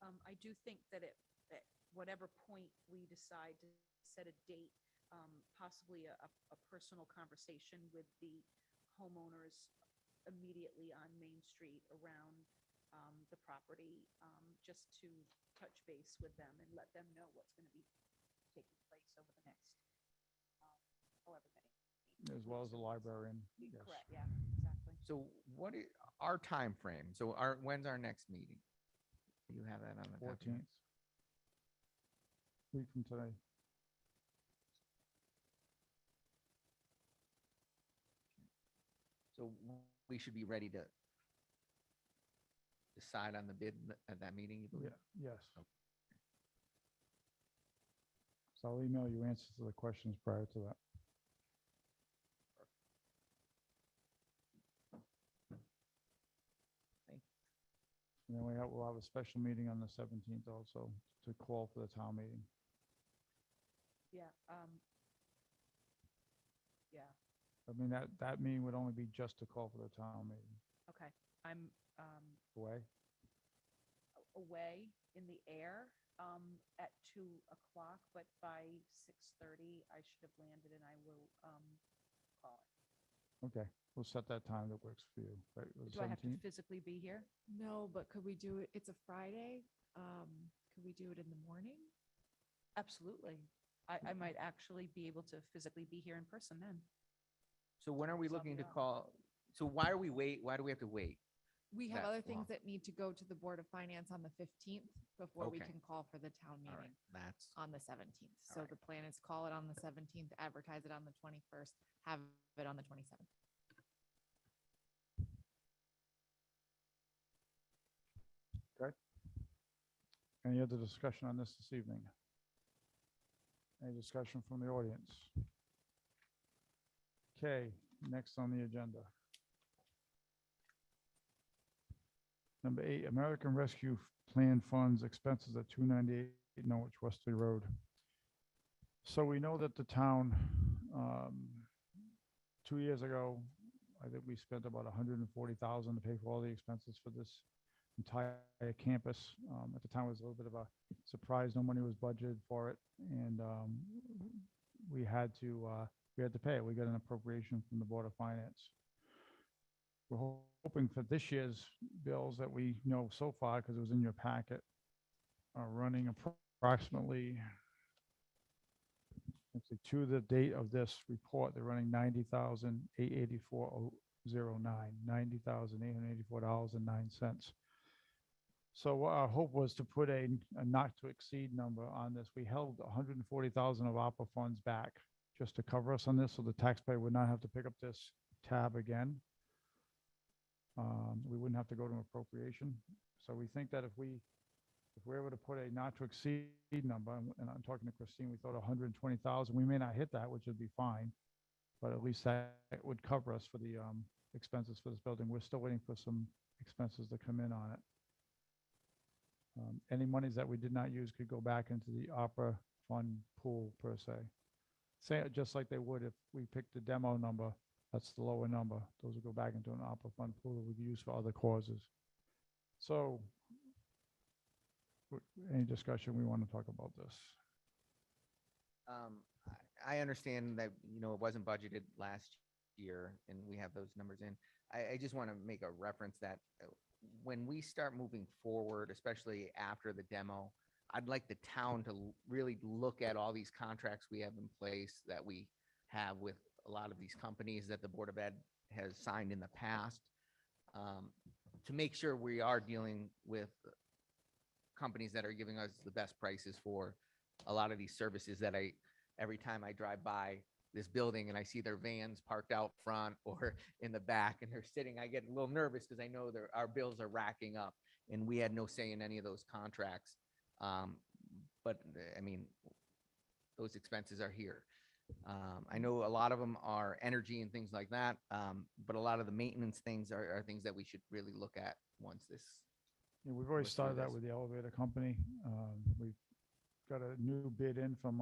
I do think that at whatever point we decide to set a date, possibly a personal conversation with the homeowners immediately on Main Street around the property, just to touch base with them and let them know what's going to be taking place over the next, however many. As well as the librarian. Yes. Correct, yeah, exactly. So what is our time frame? So when's our next meeting? Do you have that on the top of your 14th. Week from today. So we should be ready to decide on the bid at that meeting, you believe? Yeah, yes. Okay. So I'll email you answers to the questions prior to that. And then we'll have a special meeting on the 17th also to call for the town meeting. Yeah, yeah, I mean, that meeting would only be just to call for the town meeting. okay. I'm Away? away in the air at 2:00, but by 6:30, I should have landed and I will call it. Okay, we'll set that time that works for you. Right, the Do I have to 17th? physically be here? No, but could we do it? It's a Friday. Could we do it in the morning? Absolutely. I might actually be able to physically be here in person then. So when are we So I'll looking be to out. call? So why are we why do we have to wait? We have That other things long. that need to go to the Board of Finance on the 15th before we Okay. can call for the town All right, meeting that's, on the 17th. All So right. the plan is call it on the 17th, advertise it on the 21st, have it on the 27th. Any other discussion on this evening? Any discussion from the audience? Okay, next on the agenda. Number 8, American Rescue Plan Funds expenses at 298 Norwich Westerly Road. So we know that the town, 2 years ago, I think we spent about 140,000 to pay for all the expenses for this entire campus. At the time, it was a little bit of a surprise. No money was budgeted for it, and we had to pay it. We got an appropriation from the Board of Finance. We're hoping for this year's bills that we know so far, because it was in your packet, are running approximately, actually, to the date of this report, they're running $90,884.09, $90,884.09. So what our hope was to put a not to exceed number on this. We held 140,000 of ARPA funds back just to cover us on this, so the taxpayer would not have to pick up this tab again. We wouldn't have to go to appropriation. So we think that if we're able to put a not to exceed number, and I'm talking to Christine, we thought 120,000, we may not hit that, which would be fine. But at least that would cover us for the expenses for this building. We're still waiting for some expenses to come in on it. Any monies that we did not use could go back into the opera fund pool per se. Say it just like they would if we picked the demo number, that's the lower number. Those would go back into an opera fund pool that we could use for other causes. So, any discussion we want to talk about this? I understand that, it wasn't budgeted last year and we have those numbers in. I just want to make a reference that when we start moving forward, especially after the demo, I'd like the town to really look at all these contracts we have in place that we have with a lot of these companies that the Board of Ed has signed in the past, to make sure we are dealing with companies that are giving us the best prices for a lot of these services that every time I drive by this building and I see their vans parked out front or in the back and they're sitting, I get a little nervous because I know our bills are racking up and we had no say in any of those contracts. But I mean, those expenses are here. I know a lot of them are energy and things like that. But a lot of the maintenance things are things that we should really look at once this. Yeah, we've already Let's do started that this. with the elevator company. We've got a new bid in from,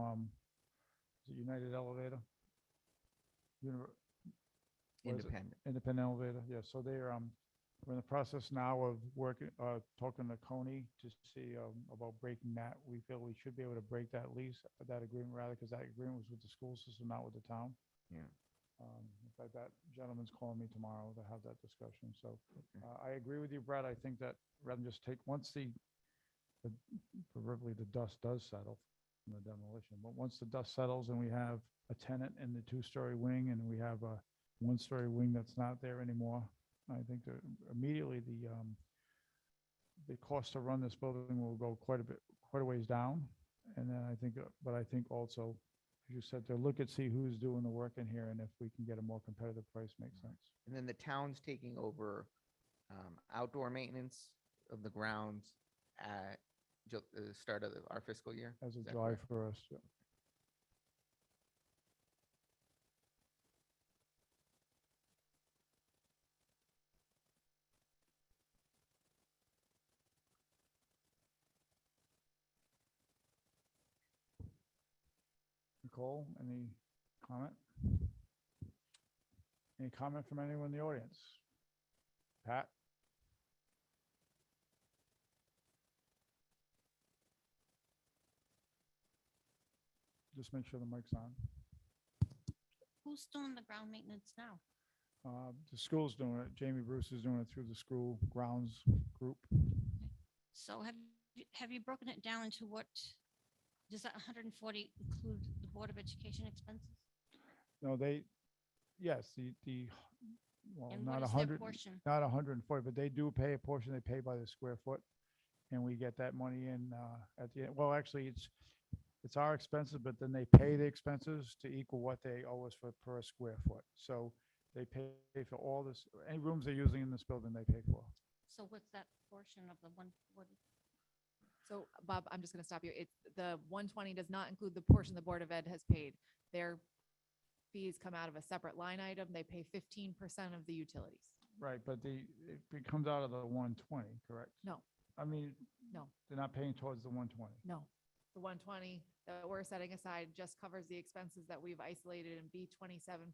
is it United Elevator? Univer- what is it? Independent. Independent Elevator, yeah, so they're, we're in the process now of working, talking to Coney to see, about breaking that. We feel we should be able to break that lease, that agreement rather, because that agreement was with the school system, not with the town. Yeah. In fact, that gentleman's calling me tomorrow to have that discussion, so, I agree with you, Brad. I think that rather than just take, once the proverbially the dust does settle from the demolition, but once the dust settles and we have a tenant in the two-story wing and we have a one-story wing that's not there anymore, I think that immediately the cost to run this building will go quite a ways down. And then I think, but I think also, as you said, to look at, see who's doing the work in here and if we can get a more competitive price makes sense. And then the town's taking over outdoor maintenance of the grounds at the start of our fiscal year. As a Is that July correct? 1st, yeah. Nicole, any comment? Any comment from anyone in the audience? Pat? Just make sure the mic's on. Who's doing the ground maintenance now? The school's doing it. Jamie Bruce is doing it through the school grounds group. So have you broken it down into what, does that 140 include the Board of Education expenses? No, yes, well, And not what is their 100, portion? not 140, but they do pay a portion. They pay by the square foot. And we get that money in at the end. Well, actually, it's our expenses, but then they pay the expenses to equal what they owe us for per square foot. So they pay for all this, any rooms they're using in this building, they pay for. So what's that portion of the 140? So Bob, I'm just going to stop you. It's the 120 does not include the portion the Board of Ed has paid. Their fees come out of a separate line item. They pay 15% of the utilities. Right, but it comes out of the 120, correct? No, I mean, no, they're not paying towards the 120. no. The 120 that we're setting aside just covers the expenses that we've isolated in B 27.10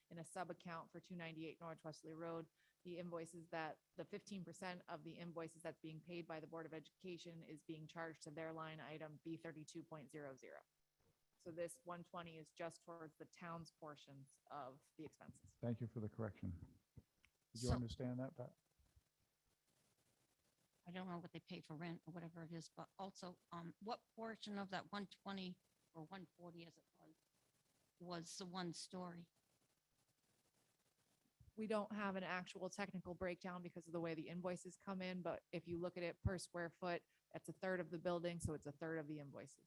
in a sub-account for 298 North Wesley Road. The invoices that, the 15% of the invoices that's being paid by the Board of Education is being charged to their line item B 32.00. So this 120 is just towards the town's portions of the expenses. Thank you for the correction. Did you So- understand that, Pat? I don't know what they pay for rent or whatever it is, but also, what portion of that 120 or 140 as it was the one story? We don't have an actual technical breakdown because of the way the invoices come in, but if you look at it per square foot, that's a third of the building, so it's a third of the invoices.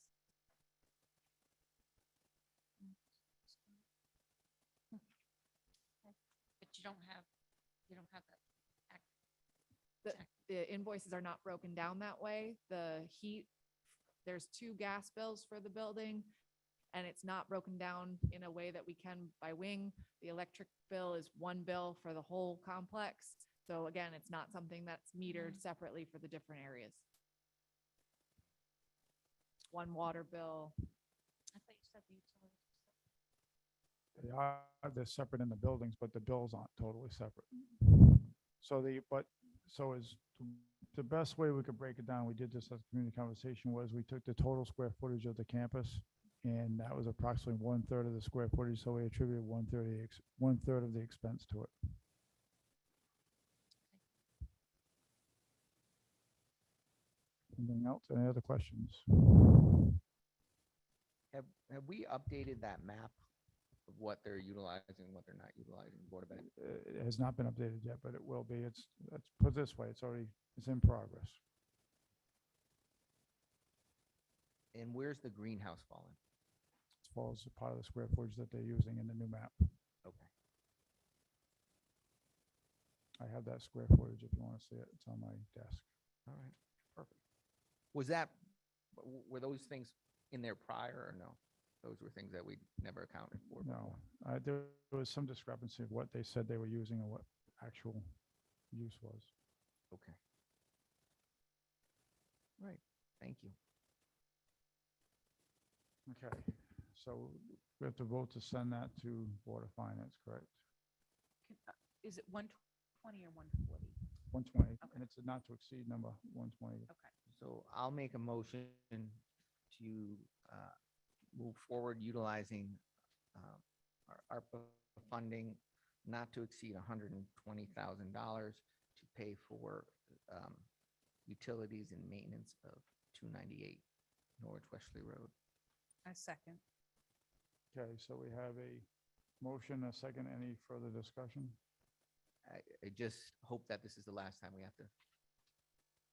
But you don't have that. The invoices are not broken down that way. The heat, there's two gas bills for the building. and it's not broken down in a way that we can by wing. The electric bill is one bill for the whole complex. So again, it's not something that's metered separately for the different areas. One water bill. I thought you said the utilities. They're separate in the buildings, but the bills aren't totally separate. So the best way we could break it down, we did this as a community conversation, was we took the total square footage of the campus, and that was approximately 1/3 of the square footage, so we attributed 1/3 of the expense to it. Anything else? Any other questions? Have we updated that map of what they're utilizing, what they're not utilizing, Board of Ed? It has not been updated yet, but it will be. Let's put it this way, it's in progress. And where's the greenhouse falling? As far as part of the square footage that they're using in the new map. Okay. I have that square footage if you want to see it. It's on my desk. All right, perfect. Were those things in there prior or no? Those were things that we never accounted for No, before. there was some discrepancy of what they said they were using and what actual use was. Okay. Right, thank you. Okay, so we have to vote to send that to Board of Finance, correct? Is it 120 or 140? 120, Okay. and it's a not to exceed number 120. Okay. So I'll make a motion to move forward utilizing our ARPA funding not to exceed $120,000 to pay for utilities and maintenance of 298 Norwich Wesley Road. I second. Okay, so we have a motion, a second. Any further discussion? I just hope that this is the last time we have to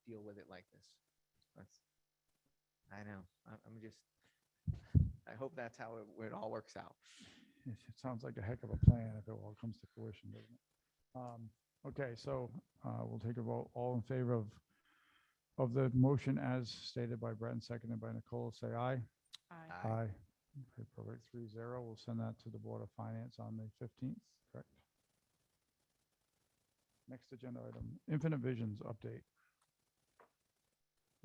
deal with it like this. I know, I'm just, I hope that's how it all works out. It sounds like a heck of a plan if it all comes to fruition, doesn't it? Okay, so we'll take a vote. All in favor of the motion as stated by Brett and seconded by Nicole, say aye. Aye. Aye. Okay, perfect. 3-0. We'll send that to the Board of Finance on the 15th, correct? Next agenda item, Infinite Visions update.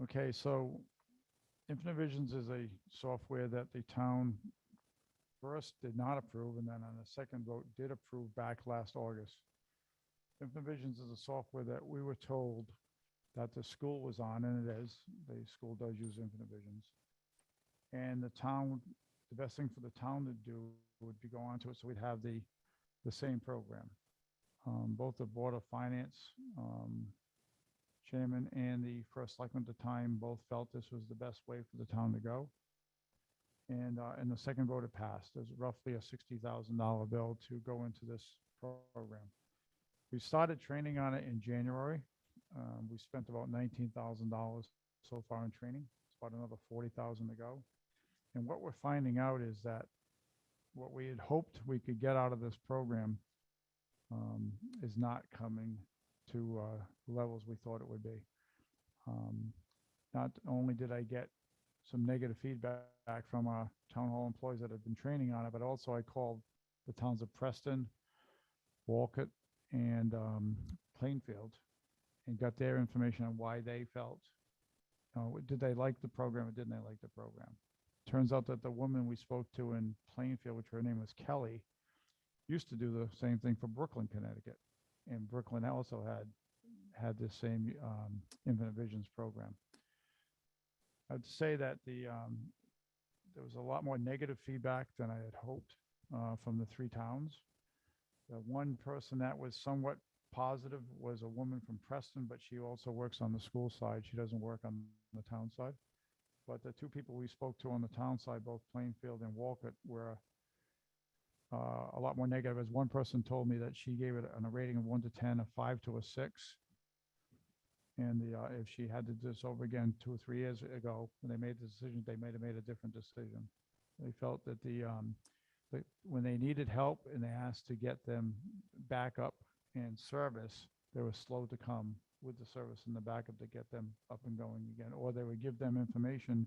Okay, so Infinite Visions is a software that the town first did not approve, and then on the second vote did approve back last August. Infinite Visions is a software that we were told that the school was on, and it is. The school does use Infinite Visions. And the town, the best thing for the town to do would be go onto it so we'd have the same program. Both the Board of Finance chairman and the first selectman at the time both felt this was the best way for the town to go. And the second vote it passed. There's roughly a $60,000 bill to go into this program. We started training on it in January. We spent about $19,000 so far in training. It's about another $40,000 to go. And what we're finding out is that what we had hoped we could get out of this program is not coming to levels we thought it would be. Not only did I get some negative feedback from our town hall employees that have been training on it, but also I called the towns of Preston, Walcott, and Plainfield and got their information on why they felt, did they like the program or didn't they like the program? Turns out that the woman we spoke to in Plainfield, which her name was Kelly, used to do the same thing for Brooklyn, Connecticut. And Brooklyn also had the same Infinite Visions program. I'd say that there was a lot more negative feedback than I had hoped from the three towns. The one person that was somewhat positive was a woman from Preston, but she also works on the school side. She doesn't work on the town side. But the two people we spoke to on the town side, both Plainfield and Walcott, were a lot more negative. As one person told me that she gave it on a rating of 1 to 10, a 5 to a 6. And if she had to do this over again 2 or 3 years ago, when they made the decision, they may have made a different decision. They felt that when they needed help and they asked to get them back up and service, they were slow to come with the service and the backup to get them up and going again. Or they would give them information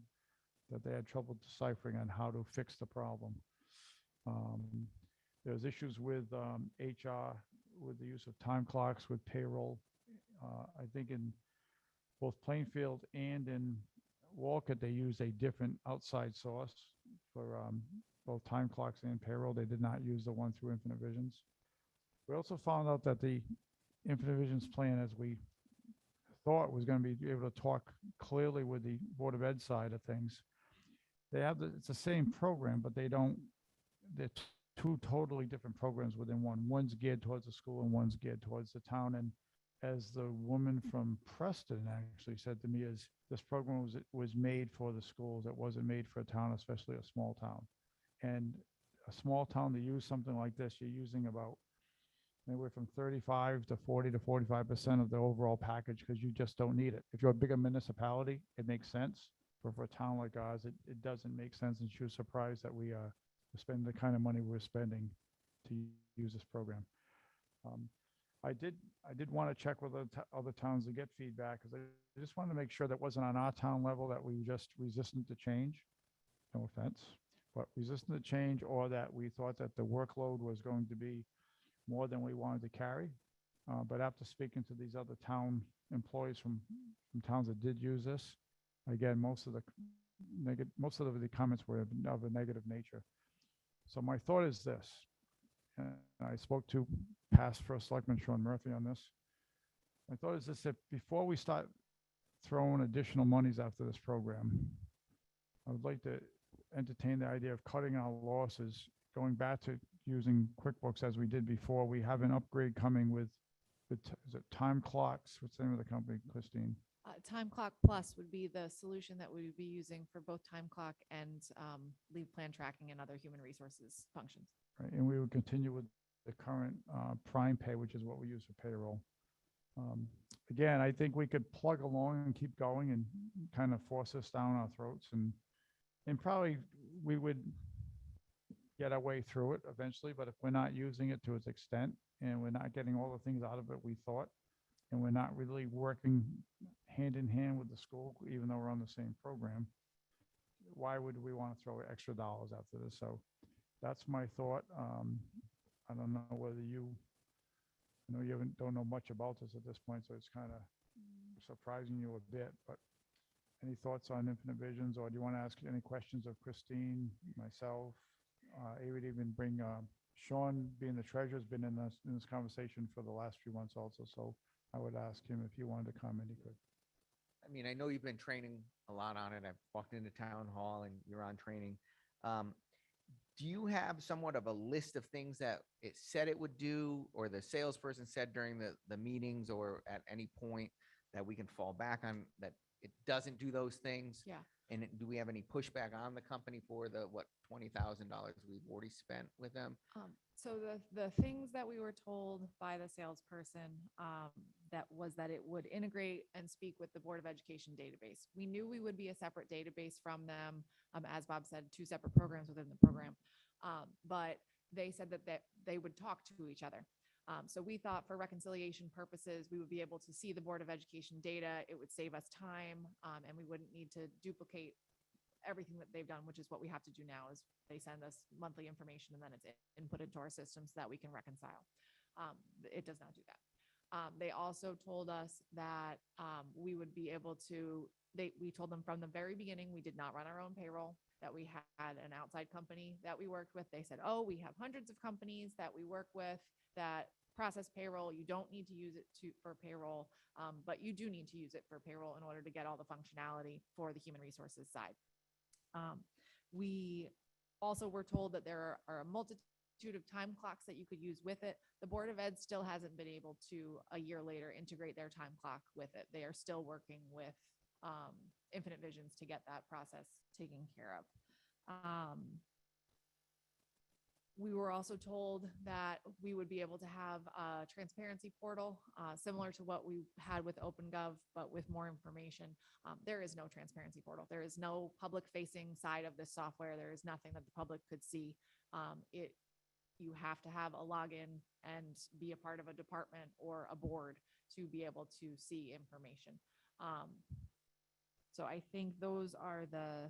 that they had trouble deciphering on how to fix the problem. Um, There's issues with HR, with the use of time clocks, with payroll. I think in both Plainfield and in Walcott, they use a different outside source for both time clocks and payroll. They did not use the one through Infinite Visions. We also found out that the Infinite Visions plan, as we thought, was going to be able to talk clearly with the Board of Ed side of things. They have it's the same program, but they don't. They're two totally different programs within one. One's geared towards the school and one's geared towards the town. And as the woman from Preston actually said to me, is this program was made for the schools. It wasn't made for a town, especially a small town. And a small town to use something like this, you're using about anywhere from 35 to 40 to 45% of the overall package because you just don't need it. If you're a bigger municipality, it makes sense. But for a town like ours, it doesn't make sense. And she was surprised that we spend the kind of money we're spending to use this program. I did want to check with other towns to get feedback because I just wanted to make sure that wasn't on our town level that we were just resistant to change. No offense, but resistant to change, or that we thought that the workload was going to be more than we wanted to carry. But after speaking to these other town employees from towns that did use this, again, most of the comments were of a negative nature. So my thought is this, and I spoke to past First Selectman Sean Murphy on this. My thought is this: that before we start throwing additional monies after this program, I would like to entertain the idea of cutting our losses, going back to using QuickBooks as we did before. We have an upgrade coming with is it Time Clocks? What's the name of the company, Christine? Time Clock Plus would be the solution that we would be using for both time clock and leave plan tracking and other human resources functions. Right, and we would continue with the current Prime Pay, which is what we use for payroll. Again, I think we could plug along and keep going and kind of force this down our throats, and probably we would get our way through it eventually. But if we're not using it to its extent and we're not getting all the things out of it we thought, and we're not really working hand in hand with the school, even though we're on the same program, why would we want to throw extra dollars after this? So that's my thought. I don't know whether I know you don't know much about this at this point, so it's kind of surprising you a bit, but any thoughts on Infinite Visions, or do you want to ask any questions of Christine, myself? I would even bring Sean, being the treasurer, has been in this conversation for the last few months also, so I would ask him if he wanted to comment, he could. I mean, I know you've been training a lot on it. I've walked into town hall and you're on training. Do you have somewhat of a list of things that it said it would do, or the salesperson said during the meetings, or at any point that we can fall back on that it doesn't do those things? Yeah. And do we have any pushback on the company for the, what, $20,000 we've already spent with them? So the things that we were told by the salesperson, that it would integrate and speak with the Board of Education database. We knew we would be a separate database from them. As Bob said, 2 separate programs within the program. But they said that they would talk to each other. So we thought for reconciliation purposes, we would be able to see the Board of Education data. It would save us time, and we wouldn't need to duplicate everything that they've done, which is what we have to do now. Is they send us monthly information and then it's input into our system so that we can reconcile. It does not do that. They also told us that we would be able to, we told them from the very beginning, we did not run our own payroll, that we had an outside company that we worked with. They said, oh, we have hundreds of companies that we work with that process payroll. You don't need to use it for payroll, but you do need to use it for payroll in order to get all the functionality for the human resources side. We also were told that there are a multitude of time clocks that you could use with it. The Board of Ed still hasn't been able to, a year later, integrate their time clock with it. They are still working with Infinite Visions to get that process taken care of. We were also told that we would be able to have a transparency portal, similar to what we had with OpenGov, but with more information. There is no transparency portal. There is no public-facing side of this software. There is nothing that the public could see. You have to have a login and be a part of a department or a board to be able to see information. So I think those are the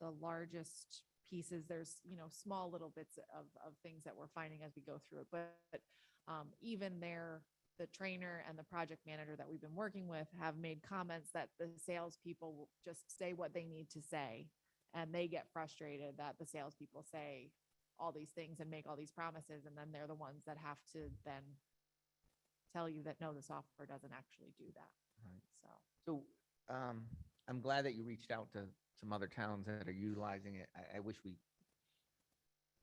the largest pieces. There's, you know, small little bits of things that we're finding as we go through it. But even there, the trainer and the project manager that we've been working with have made comments that the salespeople will just say what they need to say. And they get frustrated that the salespeople say all these things and make all these promises, and then they're the ones that have to then tell you that, no, the software doesn't actually do that. Right. So. So, I'm glad that you reached out to some other towns that are utilizing it. I wish we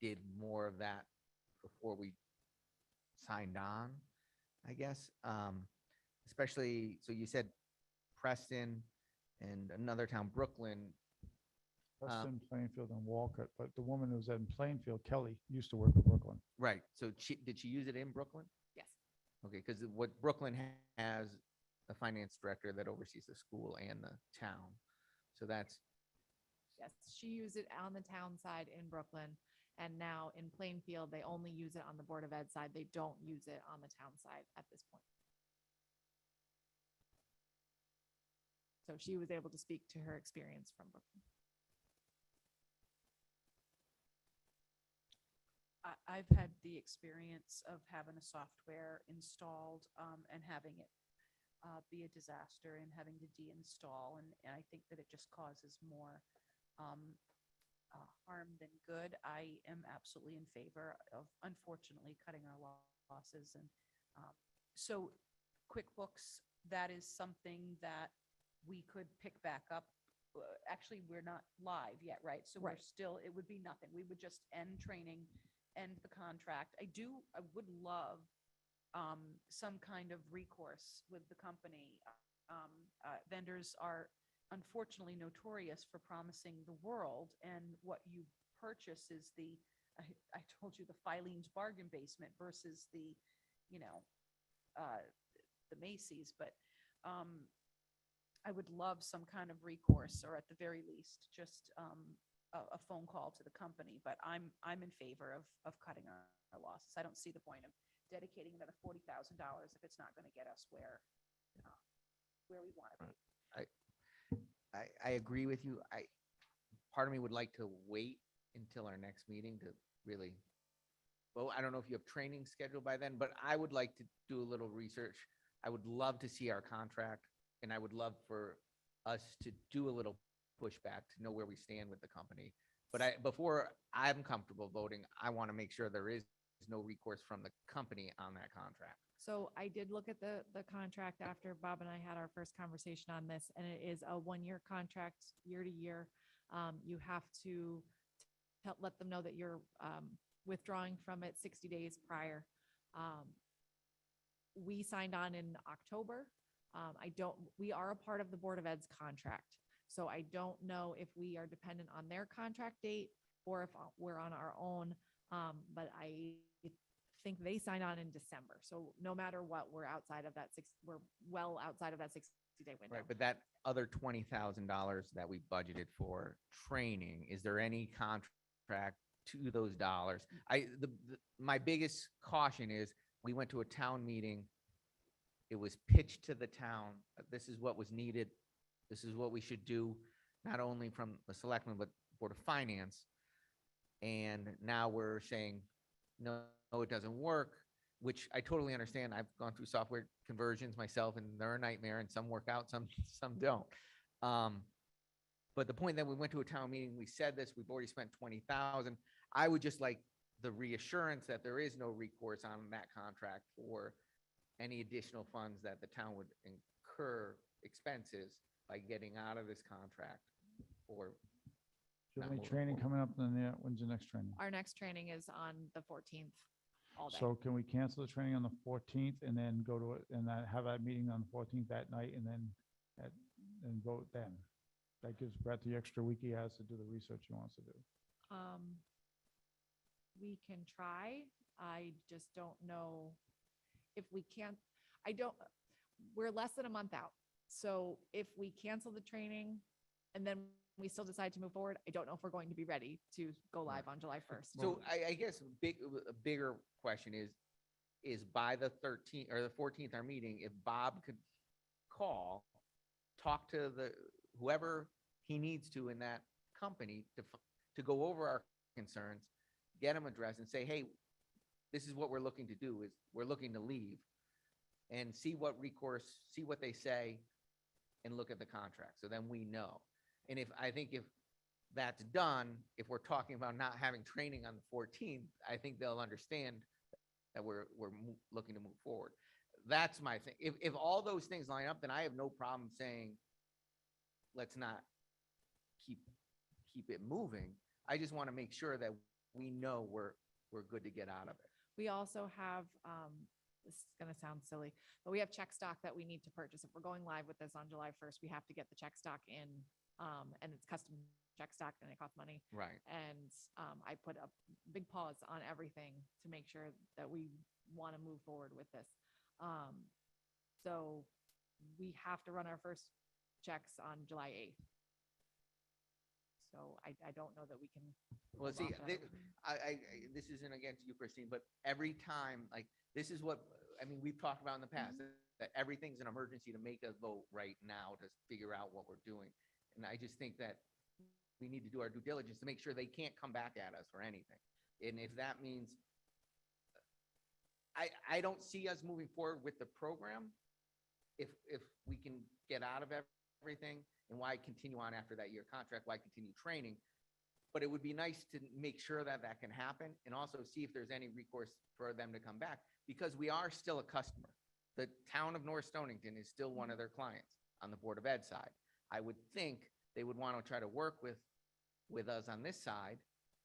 did more of that before we signed on, I guess. Especially, so you said Preston and another town, Brooklyn. Preston, Plainfield, and Walcott, but the woman who was in Plainfield, Kelly, used to work in Brooklyn. Right. So did she use it in Brooklyn? Yes. Okay, because what Brooklyn has a finance director that oversees the school and the town. So that's, Yes, she used it on the town side in Brooklyn. And now in Plainfield, they only use it on the Board of Ed side. They don't use it on the town side at this point. So she was able to speak to her experience from Brooklyn. I've had the experience of having a software installed and having it be a disaster and having to deinstall. And I think that it just causes more harm than good. I am absolutely in favor of, unfortunately, cutting our losses. And so QuickBooks, that is something that we could pick back up. Actually, we're not live yet, right? So we're Right. still, it would be nothing. We would just end training, end the contract. I would love some kind of recourse with the company. Vendors are unfortunately notorious for promising the world, and what you purchase is I told you, the Filene's bargain basement versus the, you know, the Macy's. But I would love some kind of recourse, or at the very least, just a phone call to the company. But I'm in favor of cutting our losses. I don't see the point of dedicating another $40,000 if it's not going to get us where we want to be. I agree with you. Part of me would like to wait until our next meeting to really, well, I don't know if you have training scheduled by then, but I would like to do a little research. I would love to see our contract, and I would love for us to do a little pushback to know where we stand with the company. But before I'm comfortable voting, I want to make sure there is no recourse from the company on that contract. So I did look at the contract after Bob and I had our first conversation on this, and it is a 1-year contract, year to year. You have to let them know that you're withdrawing from it 60 days prior. We signed on in October. We are a part of the Board of Ed's contract. So I don't know if we are dependent on their contract date or if we're on our own. But I think they signed on in December. So no matter what, we're well outside of that 60-day window. Right, but that other $20,000 that we budgeted for training, is there any contract to those dollars? My biggest caution is, we went to a town meeting. It was pitched to the town. This is what was needed. This is what we should do, not only from the selectmen, but Board of Finance. And now we're saying, no, it doesn't work, which I totally understand. I've gone through software conversions myself, and they're a nightmare, and some work out, some don't. But the point that we went to a town meeting, we said this, we've already spent 20,000. I would just like the reassurance that there is no recourse on that contract for any additional funds that the town would incur expenses by getting out of this contract, or Do you have not any moving training forward. coming up in the, when's the next training? Our next training is on the 14th, all day. So can we cancel the training on the 14th and then go to it and then have that meeting on the 14th that night and then and vote then? That gives Brett the extra week he has to do the research he wants to do. We can try. I just don't know if we can't, we're less than a month out. So if we cancel the training and then we still decide to move forward, I don't know if we're going to be ready to go live on July 1st. So I guess a bigger question is by the 13th or the 14th, our meeting, if Bob could call, talk to whoever he needs to in that company to go over our concerns, get them addressed and say, hey, this is what we're looking to do, is we're looking to leave, and see what recourse, see what they say, and look at the contract. So then we know. And I think if that's done, if we're talking about not having training on the 14th, I think they'll understand that we're looking to move forward. That's my thing. If all those things line up, then I have no problem saying, let's not keep it moving. I just want to make sure that we know we're good to get out of it. We also have, this is gonna sound silly, but we have check stock that we need to purchase. If we're going live with this on July 1st, we have to get the check stock in, and it's custom check stock and it costs money. Right. And I put a big pause on everything to make sure that we want to move forward with this. So we have to run our first checks on July 8th. So I don't know that we can. Well, hold see, off that. this isn't against you, Christine, but every time, like, this is what, I mean, we've talked about in the past, that everything's an emergency to make a vote right now to figure out what we're doing. And I just think that we need to do our due diligence to make sure they can't come back at us for anything. And if that means, I don't see us moving forward with the program if we can get out of everything, and why continue on after that year contract, why continue training? But it would be nice to make sure that that can happen, and also see if there's any recourse for them to come back, because we are still a customer. The town of North Stonington is still one of their clients on the Board of Ed side. I would think they would want to try to work with us on this side,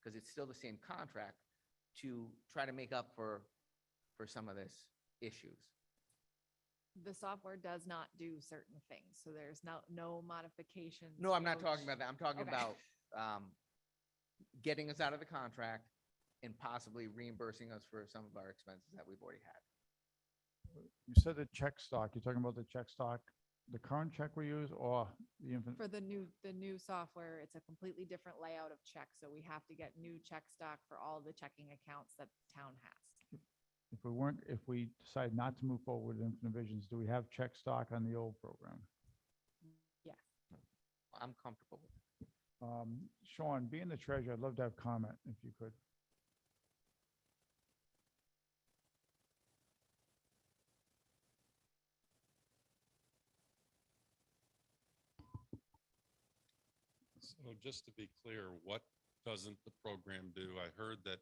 because it's still the same contract, to try to make up for some of this issues. The software does not do certain things, so there's no modifications. No, I'm not no talking about that. I'm talking Okay. about getting us out of the contract and possibly reimbursing us for some of our expenses that we've already had. You said the check stock, you're talking about the check stock, the current check we use, or the infant? For the new software, it's a completely different layout of checks, so we have to get new check stock for all the checking accounts that the town has. If we decide not to move forward with Infinite Visions, do we have check stock on the old program? Yes. I'm comfortable with it. Sean, being the treasurer, I'd love to have comment if you could. So just to be clear, what doesn't the program do? I heard that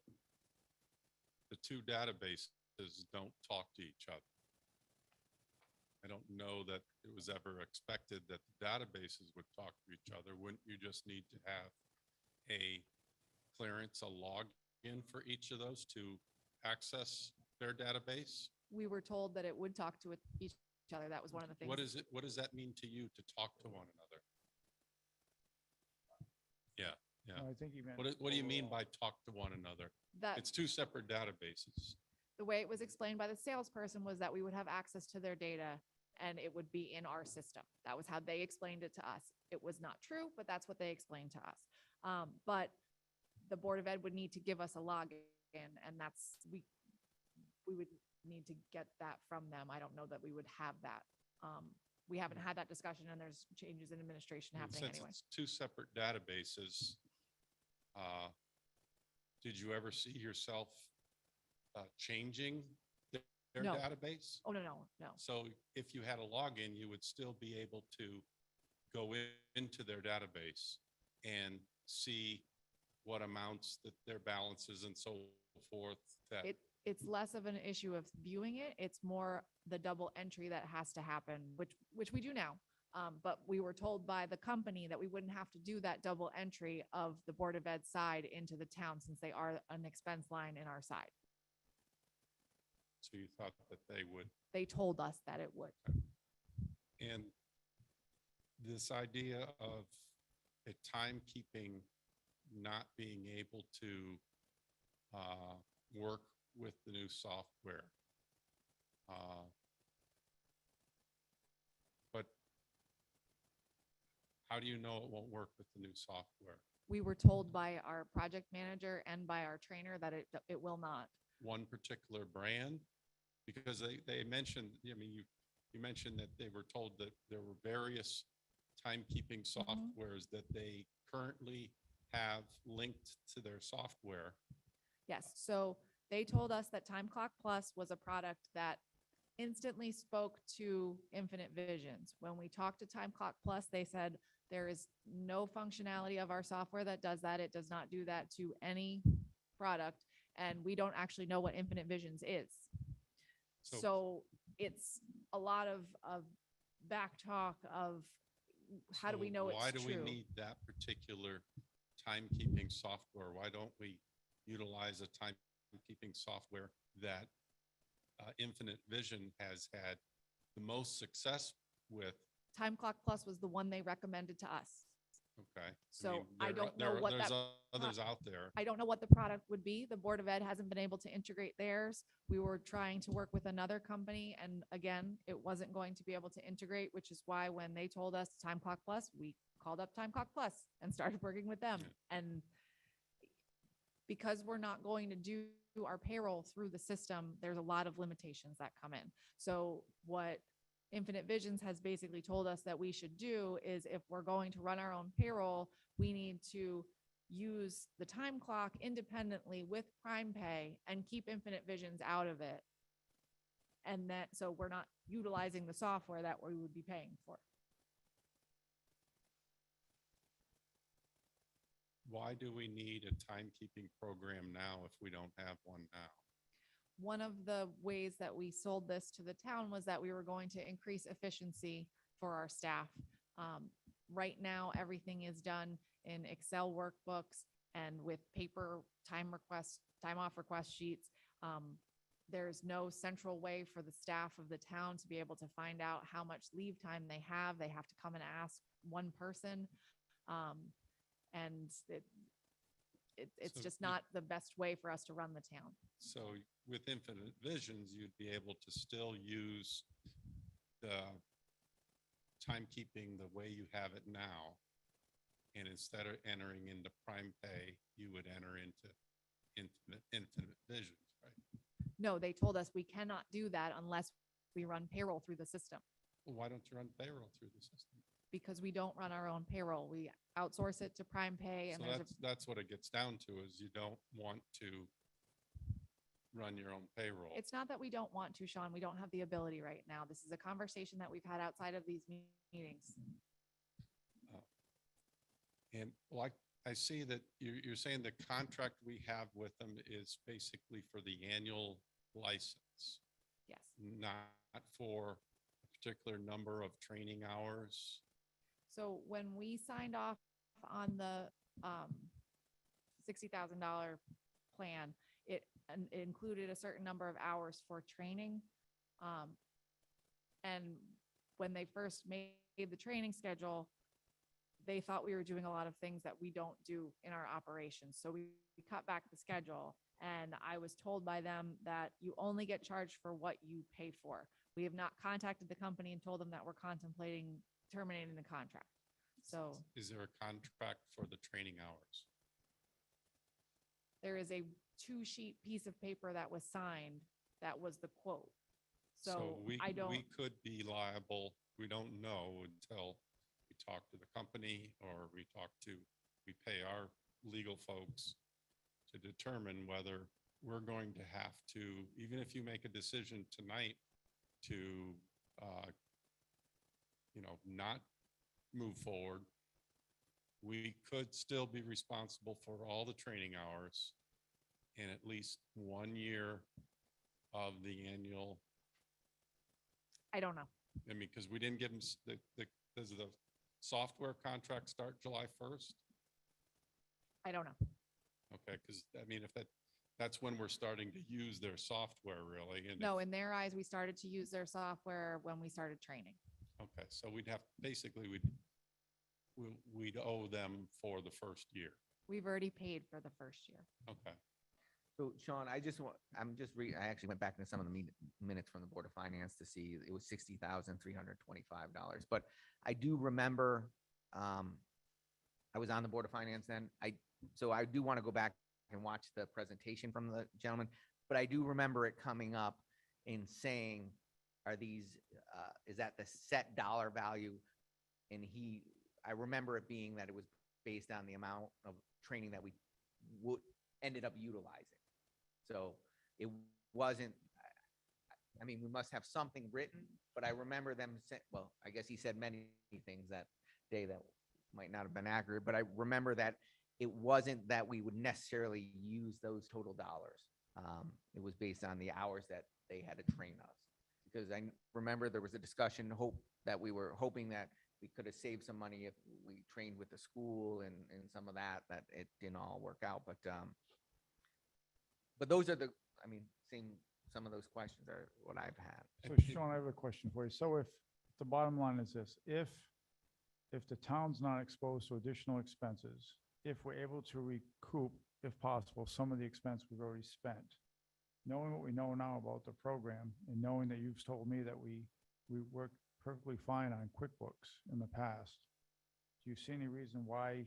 the two databases don't talk to each other. I don't know that it was ever expected that the databases would talk to each other. Wouldn't you just need to have a clearance, a login for each of those to access their database? We were told that it would talk to each other. That was one of the things. What does that mean to you, to talk to one another? Yeah. I think you meant. What do you mean overall. by talk to one another? That It's two separate databases. the way it was explained by the salesperson was that we would have access to their data and it would be in our system. That was how they explained it to us. It was not true, but that's what they explained to us. But the Board of Ed would need to give us a login, and we would need to get that from them. I don't know that we would have that. We haven't had that discussion, and there's changes in administration happening Since anyway. it's two separate databases, did you ever see yourself changing their No. database? Oh, no. So if you had a login, you would still be able to go into their database and see what amounts that their balances and so forth that. It's less of an issue of viewing it. It's more the double entry that has to happen, which we do now. But we were told by the company that we wouldn't have to do that double entry of the Board of Ed side into the town, since they are an expense line in our side. So you thought that they would. They told us that it would. And this idea of a timekeeping not being able to work with the new software. But how do you know it won't work with the new software? We were told by our project manager and by our trainer that it will not. One particular brand? Because they mentioned, I mean, you mentioned that they were told that there were various timekeeping softwares that they currently have linked to their software. Yes, so they told us that Time Clock Plus was a product that instantly spoke to Infinite Visions. When we talked to Time Clock Plus, they said there is no functionality of our software that does that. It does not do that to any product, and we don't actually know what Infinite Visions is. So- So it's a lot of back talk of how do we So know it's Why do we true? need that particular timekeeping software? Why don't we utilize a timekeeping software that Infinite Vision has had the most success with? Time Clock Plus was the one they recommended to us. Okay. So mean, I there- don't know there- what there's that others out there. I don't know what the product would be. The Board of Ed hasn't been able to integrate theirs. We were trying to work with another company, and again, it wasn't going to be able to integrate, which is why when they told us Time Clock Plus, we called up Time Clock Plus and started working with them. Yeah. And because we're not going to do our payroll through the system, there's a lot of limitations that come in. So what Infinite Visions has basically told us that we should do is if we're going to run our own payroll, we need to use the time clock independently with Prime Pay and keep Infinite Visions out of it. And that, so we're not utilizing the software that we would be paying for. Why do we need a timekeeping program now if we don't have one now? One of the ways that we sold this to the town was that we were going to increase efficiency for our staff. Right now, everything is done in Excel workbooks and with paper time off request sheets. There's no central way for the staff of the town to be able to find out how much leave time they have. They have to come and ask one person. And it's So just you- not the best way for us to run the town. So with Infinite Visions, you'd be able to still use the timekeeping the way you have it now. And instead of entering into Prime Pay, you would enter into Infinite Visions, right? No, they told us we cannot do that unless we run payroll through the system, Well, why don't you run payroll through the system? because we don't run our own payroll. We outsource it to Prime Pay, and So there's a, that's what it gets down to, is you don't want to run your own payroll. it's not that we don't want to, Sean, we don't have the ability right now. This is a conversation that we've had outside of these meetings. And like, I see that you're saying the contract we have with them is basically for the annual license, Yes. not for a particular number of training hours. So when we signed off on the $60,000 plan, it included a certain number of hours for training. And when they first made the training schedule, they thought we were doing a lot of things that we don't do in our operations. So we cut back the schedule. And I was told by them that you only get charged for what you pay for. We have not contacted the company and told them that we're contemplating terminating the contract. So Is there a contract for the training hours? there is a 2-sheet piece of paper that was signed. That was the quote. So we I don't, we could be liable. We don't know until we talk to the company or we pay our legal folks to determine whether we're going to have to, even if you make a decision tonight to, not move forward, we could still be responsible for all the training hours and at least 1 year of the annual. I don't know. I mean, because we didn't give them, does the software contract start July 1st? I don't know. Okay, because I mean, if that's when we're starting to use their software really. And No, in their eyes, we started to use their software when we started training. okay, so basically we'd owe them for the first year. We've already paid for the first year. Okay. So Sean, I actually went back into some of the minutes from the Board of Finance to see it was $60,325. But I do remember, I was on the Board of Finance then. So I do want to go back and watch the presentation from the gentleman, but I do remember it coming up in saying, is that the set dollar value? And I remember it being that it was based on the amount of training that we would, ended up utilizing. So it wasn't, I mean, we must have something written, but I remember them saying, well, I guess he said many things that day that might not have been accurate, but I remember that it wasn't that we would necessarily use those total dollars. It was based on the hours that they had to train us. Because I remember there was a discussion, that we were hoping that we could have saved some money if we trained with the school and some of that it didn't all work out. But those are I mean, some of those questions are what I've had. So Sean, I have a question for you. So if the bottom line is this, if the town's not exposed to additional expenses, if we're able to recoup, if possible, some of the expense we've already spent, knowing what we know now about the program and knowing that you've told me that we worked perfectly fine on QuickBooks in the past, do you see any reason why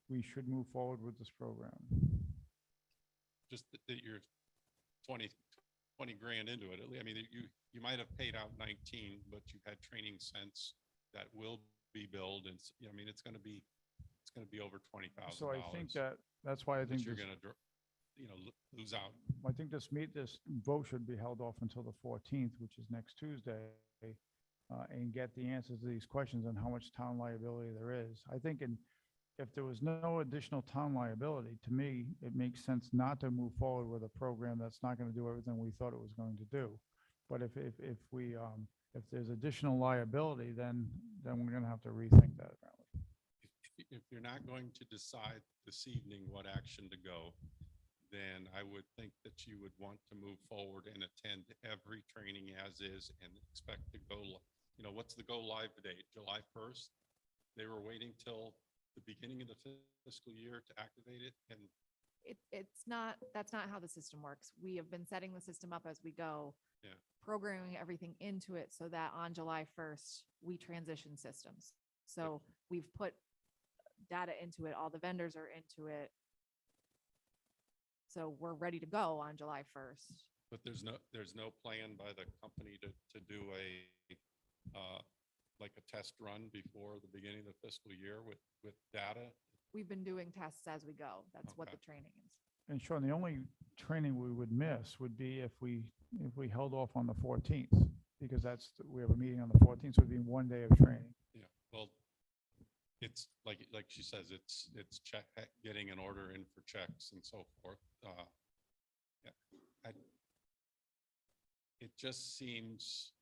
we should move forward with this program? Just that you're 20 grand into it. I mean, you might have paid out 19, but you've had training since that will be billed. And I mean, it's going to be over $20,000. So I think that's why I think you're this, going to, lose out. I think this vote should be held off until the 14th, which is next Tuesday, and get the answers to these questions on how much town liability there is. I think if there was no additional town liability, to me, it makes sense not to move forward with a program that's not going to do everything we thought it was going to do. But if there's additional liability, then we're going to have to rethink that. If you're not going to decide this evening what action to go, then I would think that you would want to move forward and attend every training as is and expect to go, what's the go live date? July 1st? They were waiting till the beginning of the fiscal year to activate it, and that's not how the system works. We have been setting the system up as we go. Yeah. Programming everything into it so that on July 1st, we transition systems. So we've put data into it, all the vendors are into it. So we're ready to go on July 1st. but there's no plan by the company to do like a test run before the beginning of the fiscal year with data. We've been doing tests as we go. That's what Okay. the training is. And Sean, the only training we would miss would be if we held off on the 14th, because we have a meeting on the 14th, so it'd be 1 day of training. Yeah, well, it's like she says, it's getting an order in for checks and so forth. Yeah, it just seems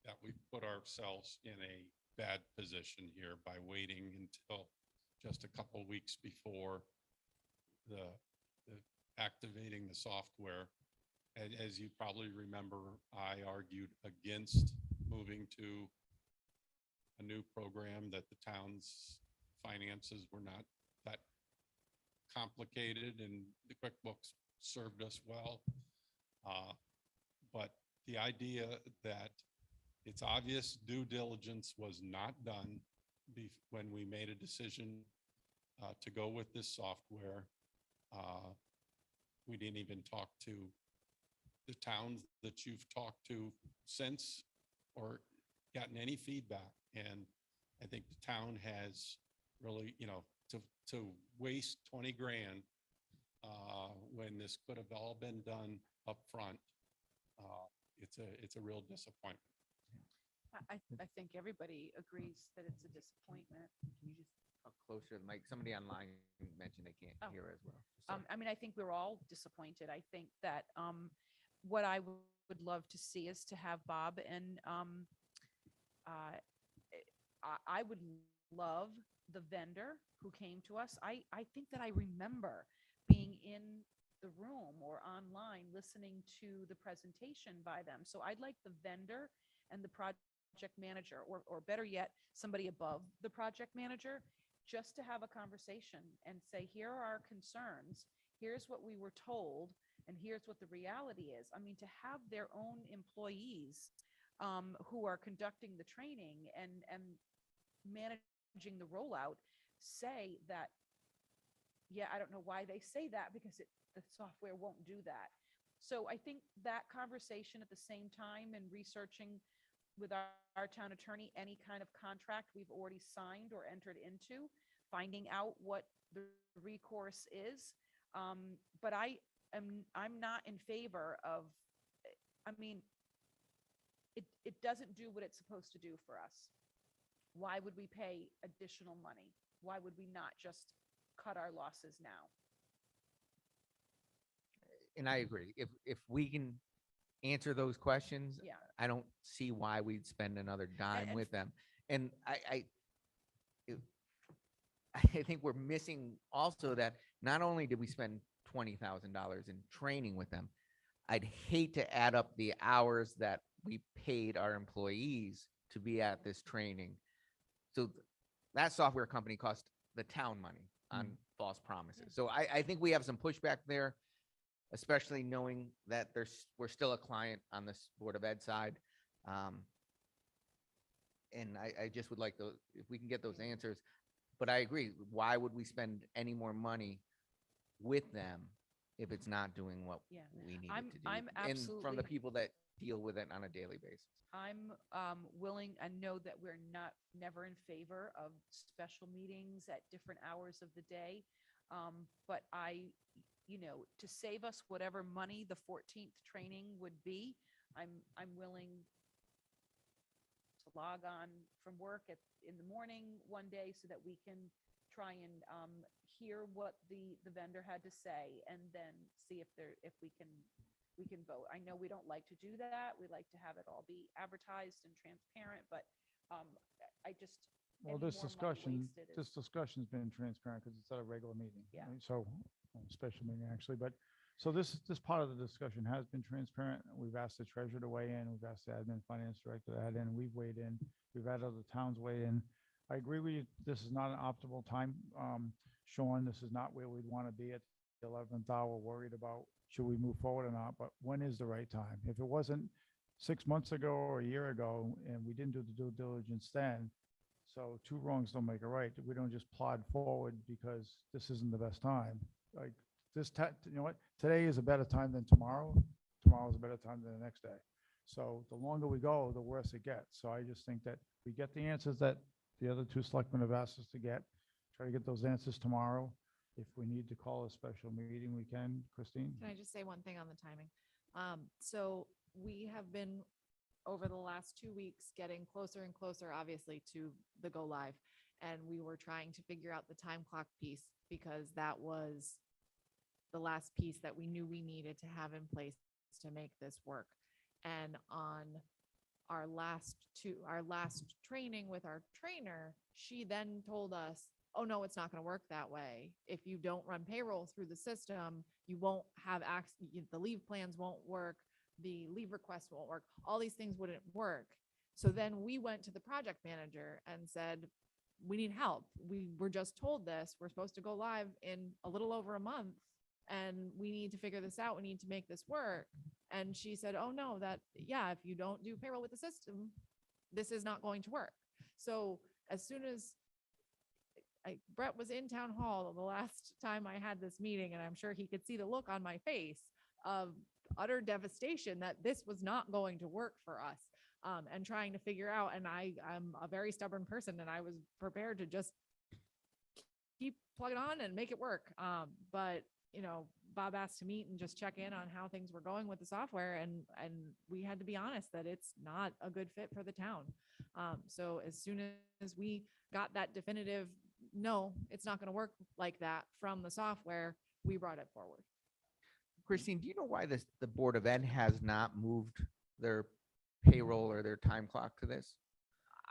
that we put ourselves in a bad position here by waiting until just a couple weeks before the activating the software. And as you probably remember, I argued against moving to a new program, that the town's finances were not that complicated and the QuickBooks served us well. But the idea that it's obvious due diligence was not done when we made a decision to go with this software. We didn't even talk to the towns that you've talked to since or gotten any feedback. And I think the town has really, to waste 20 grand when this could have all been done up front. It's a real disappointment. I think everybody agrees that it's a disappointment. Can you just talk closer to the mic? Somebody online mentioned they can't Oh. hear as well. Sorry. I mean, I think we're all disappointed. I think that what I would love to see is to have Bob and I would love the vendor who came to us. I think that I remember being in the room or online listening to the presentation by them. So I'd like the vendor and the project manager, or better yet, somebody above the project manager, just to have a conversation and say, here are our concerns, here's what we were told, and here's what the reality is. I mean, to have their own employees who are conducting the training and managing the rollout say that, yeah, I don't know why they say that, because the software won't do that. So I think that conversation at the same time and researching with our town attorney, any kind of contract we've already signed or entered into, finding out what the recourse is. But I'm not in favor of, I mean, it doesn't do what it's supposed to do for us. Why would we pay additional money? Why would we not just cut our losses now? And I agree. If we can answer those questions, Yeah. I don't see why we'd spend another dime and with them. And it- I think we're missing also that not only did we spend $20,000 in training with them, I'd hate to add up the hours that we paid our employees to be at this training. So that software company cost the town money on false promises. So I think we have some pushback there, especially knowing that we're still a client on this Board of Ed side. And I just would like if we can get those answers. But I agree, why would we spend any more money with them if it's not doing what Yeah. we need I'm- it to do? I'm And from the absolutely- people that deal with it on a daily basis. I'm willing, I know that we're never in favor of special meetings at different hours of the day. But to save us whatever money the 14th training would be, I'm willing to log on from work in the morning one day so that we can try and hear what the vendor had to say, and then see if we can vote. I know we don't like to do that. We like to have it all be advertised and transparent, but I just, Well, any more money wasted this is- discussion's been transparent because it's at a regular meeting. Yeah. right? So, well, special meeting actually, but, so this part of the discussion has been transparent. We've asked the treasurer to weigh in, we've asked the admin finance director to add in, we've weighed in, we've had other towns weigh in. I agree with you, this is not an optimal time. Sean, this is not where we'd want to be at the 11th hour, worried about should we move forward or not, but when is the right time? If it wasn't 6 months ago or a year ago and we didn't do the due diligence then, so two wrongs don't make a right. We don't just plod forward because this isn't the best time. Like you know what? Today is a better time than tomorrow. Tomorrow is a better time than the next day. So the longer we go, the worse it gets. So I just think that we get the answers that the other two selectmen have asked us to get. Try to get those answers tomorrow. If we need to call a special meeting, we can. Christine? Can I just say one thing on the timing? So we have been, over the last 2 weeks, getting closer and closer, obviously, to the go live. And we were trying to figure out the time clock piece because that was the last piece that we knew we needed to have in place to make this work. And on our last training with our trainer, she then told us, oh, no, it's not going to work that way. If you don't run payroll through the system, you won't have access, the leave plans won't work, the leave request won't work, all these things wouldn't work. So then we went to the project manager and said, we need help. We were just told this, we're supposed to go live in a little over a month and we need to figure this out. We need to make this work. And she said, oh no, if you don't do payroll with the system, this is not going to work. So as soon as Brett was in town hall the last time I had this meeting, and I'm sure he could see the look on my face of utter devastation that this was not going to work for us, and trying to figure out, and I'm a very stubborn person and I was prepared to just keep plugging on and make it work. But Bob asked to meet and just check in on how things were going with the software, and we had to be honest that it's not a good fit for the town. So as soon as we got that definitive, no, it's not going to work like that from the software, we brought it forward. Christine, do you know why the Board of Ed has not moved their payroll or their time clock to this?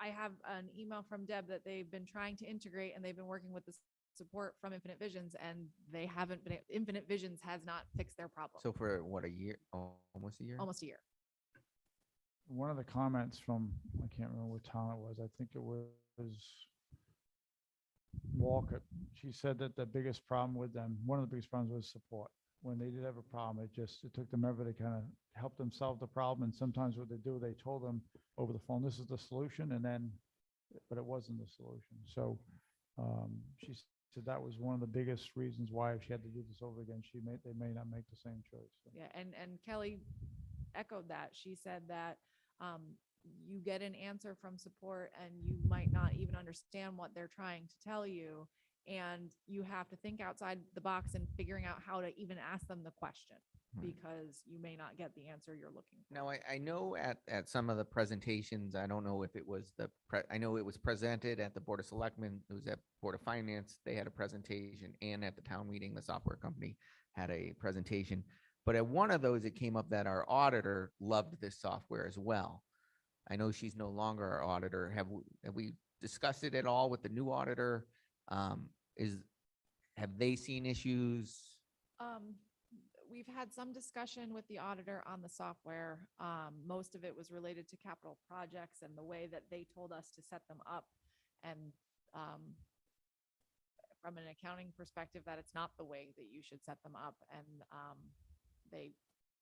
I have an email from Deb that they've been trying to integrate and they've been working with the support from Infinite Visions, and they haven't been, Infinite Visions has not fixed their problem. So for what, a year, almost a year? Almost a year. One of the comments from, I can't remember what town it was, I think it was Walcott. She said that the biggest problem with them, one of the biggest problems was support. When they did have a problem, it took them ever to kind of help them solve the problem. And sometimes what they do, they told them over the phone, this is the solution, but it wasn't the solution. So she said that was one of the biggest reasons why if she had to do this over again, they may not make the same choice. So. Yeah, and Kelly echoed that. She said that you get an answer from support and you might not even understand what they're trying to tell you. And you have to think outside the box and figuring out how to even ask them the question Right. because you may not get the answer you're looking for. Now, I know at some of the presentations, I don't know if it was I know it was presented at the Board of Selectmen, it was at Board of Finance, they had a presentation, and at the town meeting, the software company had a presentation. But at one of those, it came up that our auditor loved this software as well. I know she's no longer our auditor. Have we discussed it at all with the new auditor? Have they seen issues? We've had some discussion with the auditor on the software. Most of it was related to capital projects and the way that they told us to set them up. And from an accounting perspective, that it's not the way that you should set them up. And they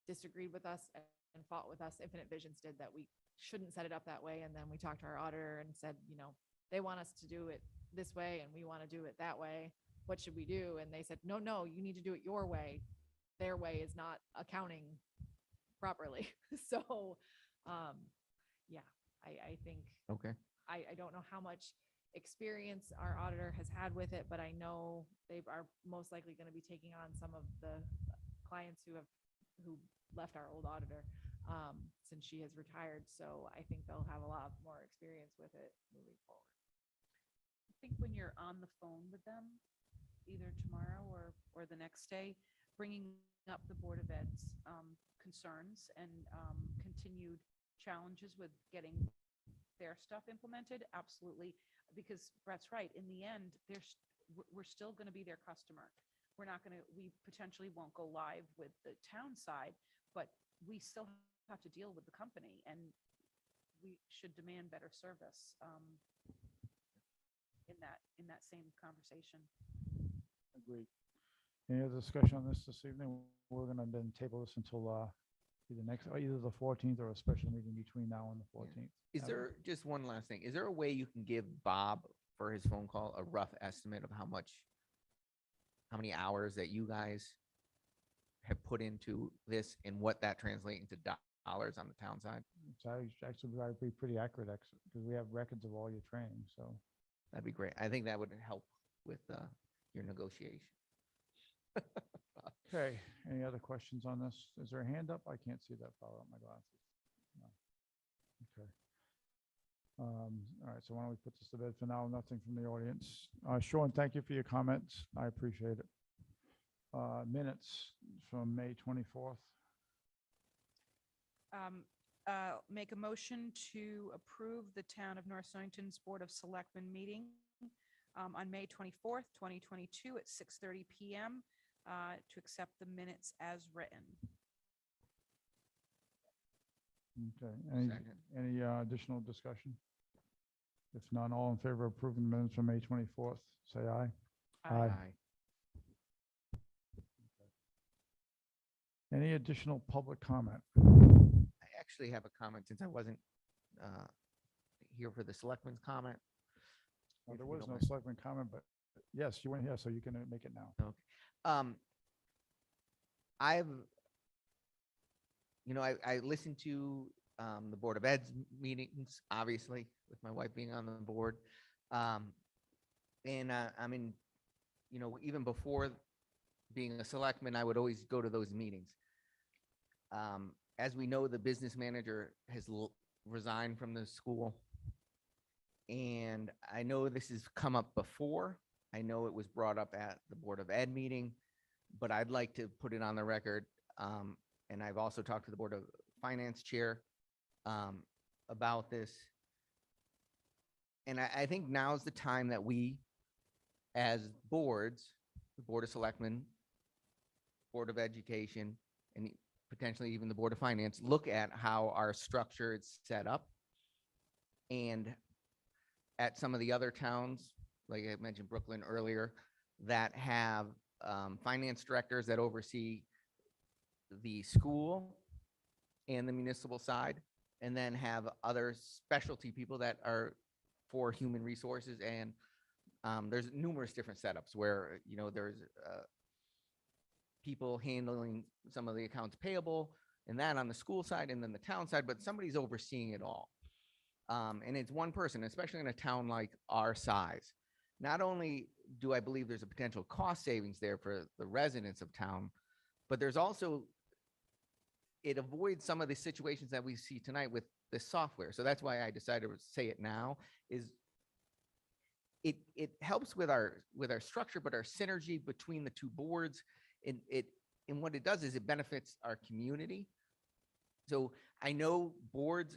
disagreed with us and fought with us. Infinite Visions did, that we shouldn't set it up that way. And then we talked to our auditor and said, they want us to do it this way and we want to do it that way. What should we do? And they said, no, you need to do it your way. Their way is not accounting properly. So, yeah, I think, Okay. I don't know how much experience our auditor has had with it, but I know they are most likely going to be taking on some of the clients who left our old auditor, since she has retired. So I think they'll have a lot more experience with it moving forward. I think when you're on the phone with them, either tomorrow or the next day, bringing up the Board of Ed's concerns and continued challenges with getting their stuff implemented, absolutely. Because Brett's right, in the end, we're still going to be their customer. We potentially won't go live with the town side, but we still have to deal with the company, and we should demand better service in that same conversation. Agreed. Any other discussion on this evening? We're gonna then table this until either the 14th or a special meeting between now and the 14th. Is there, just one last thing, is there a way you can give Bob for his phone call, a rough estimate of how many hours that you guys have put into this and what that translates into dollars on the town side? It's actually would be pretty accurate, because we have records of all your training, so. That'd be great. I think that would help with your negotiation. Okay, any other questions on this? Is there a hand up? I can't see that far out my glasses. No. Okay. All right, so why don't we put this to bed for now? Nothing from the audience. Sean, thank you for your comments. I appreciate it. Minutes from May 24th. Make a motion to approve the Town of North Stonington's Board of Selectmen meeting on May 24th, 2022 at 6:30 PM to accept the minutes as written. Okay, Second. any additional discussion? If none, all in favor of approving the minutes from May 24th, say aye. Aye. Any additional public comment? I actually have a comment since I wasn't here for the selectmen's comment. Well, If there you was don't no mind. selectman comment, but yes, you weren't here, so you can make it now. Okay. I listened to the Board of Ed's meetings, obviously, with my wife being on the board. And I mean, even before being a selectman, I would always go to those meetings. As we know, the business manager has resigned from the school. And I know this has come up before. I know it was brought up at the Board of Ed meeting, but I'd like to put it on the record. And I've also talked to the Board of Finance chair about this. And I think now's the time that we, as boards, the Board of Selectmen, Board of Education, and potentially even the Board of Finance, look at how our structure is set up. And at some of the other towns, like I mentioned Brooklyn earlier, that have finance directors that oversee the school and the municipal side, and then have other specialty people that are for human resources. And there's numerous different setups where, there's people handling some of the accounts payable and that on the school side and then the town side, but somebody's overseeing it all. And it's one person, especially in a town like our size. Not only do I believe there's a potential cost savings there for the residents of town, but there's also, it avoids some of the situations that we see tonight with this software. So that's why I decided to say it now, is it helps with our structure, but our synergy between the two boards. And what it does is it benefits our community. So I know boards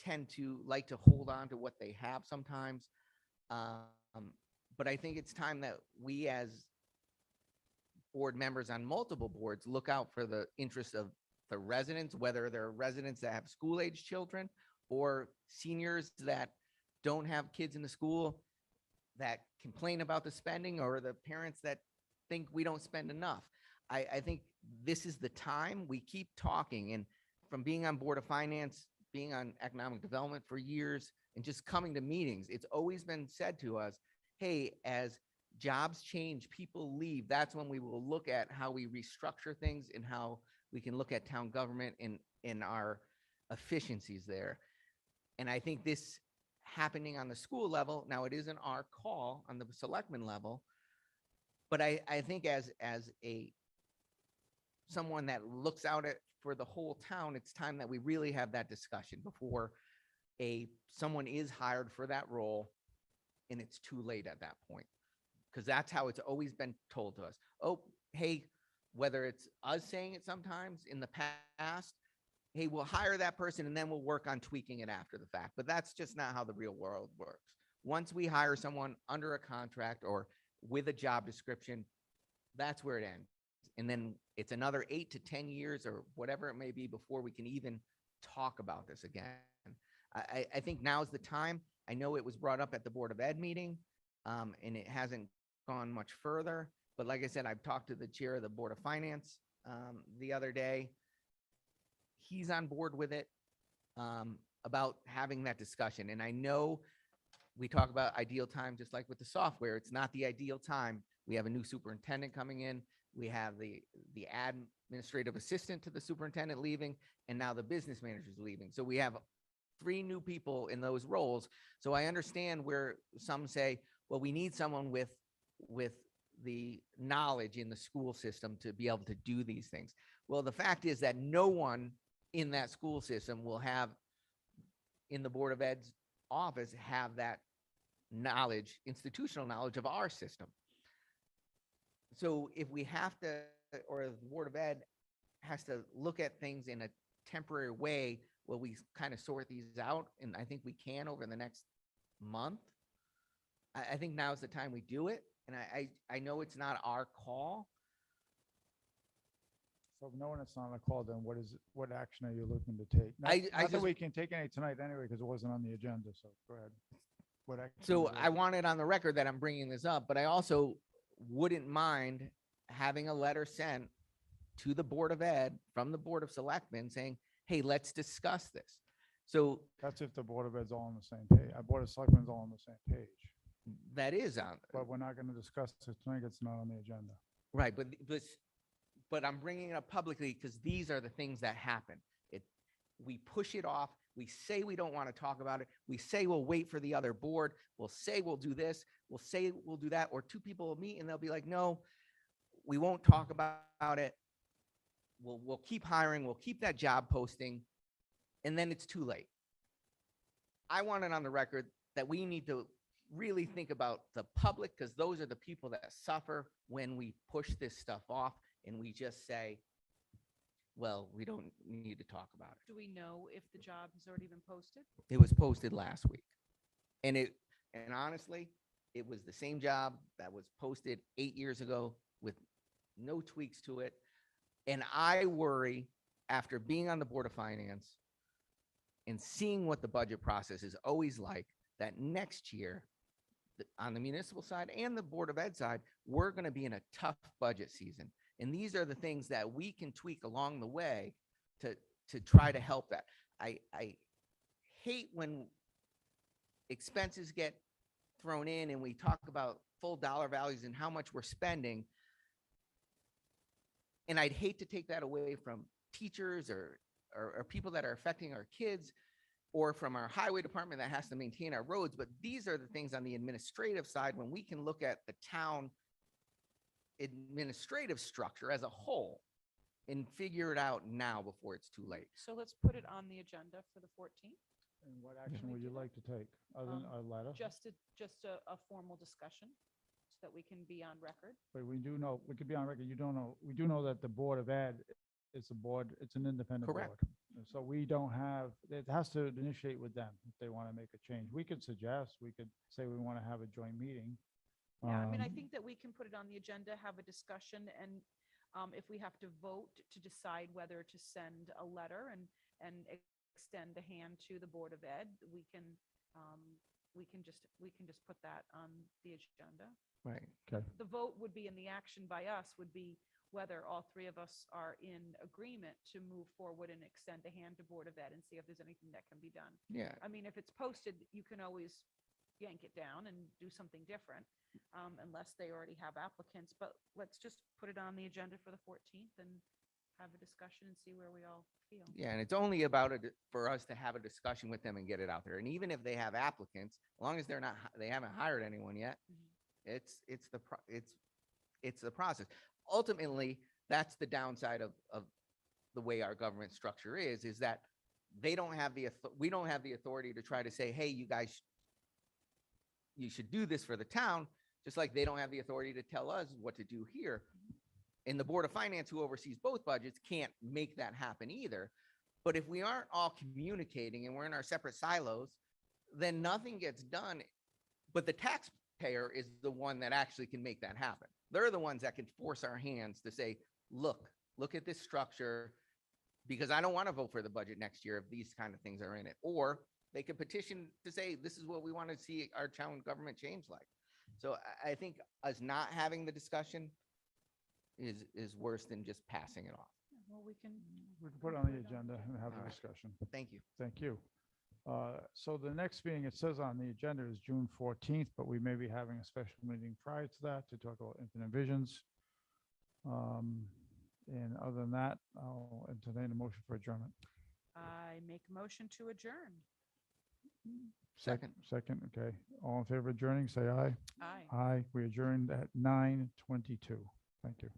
tend to like to hold on to what they have sometimes. But I think it's time that we, as board members on multiple boards, look out for the interests of the residents, whether they're residents that have school-age children or seniors that don't have kids in the school that complain about the spending, or the parents that think we don't spend enough. I think this is the time. We keep talking, and from being on Board of Finance, being on Economic Development for years, and just coming to meetings, it's always been said to us, hey, as jobs change, people leave, that's when we will look at how we restructure things and how we can look at town government and in our efficiencies there. And I think this happening on the school level, now it isn't our call on the selectman level, but I think as a someone that looks out at for the whole town, it's time that we really have that discussion before someone is hired for that role and it's too late at that point. Because that's how it's always been told to us. Oh, hey, whether it's us saying it sometimes in the past, hey, we'll hire that person and then we'll work on tweaking it after the fact. But that's just not how the real world works. Once we hire someone under a contract or with a job description, that's where it ends. And then it's another 8 to 10 years or whatever it may be before we can even talk about this again. I think now's the time. I know it was brought up at the Board of Ed meeting, and it hasn't gone much further. But like I said, I've talked to the chair of the Board of Finance the other day. He's on board with it, about having that discussion. And I know we talk about ideal time, just like with the software. It's not the ideal time. We have a new superintendent coming in. We have the administrative assistant to the superintendent leaving, and now the business manager is leaving. So we have 3 new people in those roles. So I understand where some say, well, we need someone with the knowledge in the school system to be able to do these things. Well, the fact is that no one in that school system will have, in the Board of Ed's office, have that knowledge, institutional knowledge of our system. So if we have to, or the Board of Ed has to look at things in a temporary way, will we kind of sort these out? And I think we can over the next month. I think now's the time we do it. And I know it's not our call. So knowing it's not a call, then what action are you looking to take? Not that we can take any tonight anyway, because it wasn't on the agenda, so go ahead. What action? So I want it on the record that I'm bringing this up, but I also wouldn't mind having a letter sent to the Board of Ed from the Board of Selectmen saying, hey, let's discuss this. So That's if the Board of Ed's all on the same page. Our Board of Selectmen's all on the same page. that is on, But we're not going to discuss it tonight. It's not on the agenda. right, but I'm bringing it up publicly because these are the things that happen. We push it off. We say we don't want to talk about it. We say we'll wait for the other board. We'll say we'll do this. We'll say we'll do that. Or 2 people will meet and they'll be like, no, we won't talk about it. We'll keep hiring. We'll keep that job posting. And then it's too late. I want it on the record that we need to really think about the public, because those are the people that suffer when we push this stuff off and we just say, well, we don't need to talk about it. Do we know if the job has already been posted? It was posted last week. And honestly, it was the same job that was posted 8 years ago with no tweaks to it. And I worry, after being on the Board of Finance and seeing what the budget process is always like, that next year on the municipal side and the Board of Ed side, we're going to be in a tough budget season. And these are the things that we can tweak along the way to try to help that. I hate when expenses get thrown in and we talk about full dollar values and how much we're spending. And I'd hate to take that away from teachers or people that are affecting our kids. or from our highway department that has to maintain our roads, but these are the things on the administrative side when we can look at the town administrative structure as a whole and figure it out now before it's too late. So let's put it on the agenda for the 14th. And what action we would you do that? like to take, other than a letter? Just a formal discussion so that we can be on record. But we do know, we could be on record, you don't know, we do know that the Board of Ed is a board, it's an independent board. Correct. And so we don't have, it has to initiate with them if they want to make a change. We could suggest, we could say we want to have a joint meeting. Yeah, I mean, I Um, think that we can put it on the agenda, have a discussion, and if we have to vote to decide whether to send a letter and extend the hand to the Board of Ed, we can just put that on the agenda. Right. Okay, The vote would be, and the action by us would be whether all three of us are in agreement to move forward and extend a hand to Board of Ed and see if there's anything that can be done. Yeah. I mean, if it's posted, you can always yank it down and do something different, unless they already have applicants. But let's just put it on the agenda for the 14th and have a discussion and see where we all feel. Yeah, and it's only about it for us to have a discussion with them and get it out there. And even if they have applicants, as long as they're not, they haven't hired anyone yet, Mhm. it's the process. Ultimately, that's the downside of the way our government structure is that they don't have we don't have the authority to try to say, hey, you guys, you should do this for the town, just like they don't have the authority to tell us what to do here. And the Board of Finance, who oversees both budgets, can't make that happen either. But if we aren't all communicating and we're in our separate silos, then nothing gets done. But the taxpayer is the one that actually can make that happen. They're the ones that can force our hands to say, look at this structure, because I don't want to vote for the budget next year if these kind of things are in it. Or they could petition to say, this is what we want to see our town government change like. So I think us not having the discussion is worse than just passing it off. Well, we can put it on the agenda and have All a right. discussion. Thank you. Thank you. So the next meeting, it says on the agenda is June 14th, but we may be having a special meeting prior to that to talk about infinite visions. And other than that, I'll entertain a motion for adjournment. I make a motion to adjourn. Second. Second, okay. All in favor of adjourning, say aye. Aye. Aye. We adjourned at 9:22. Thank you.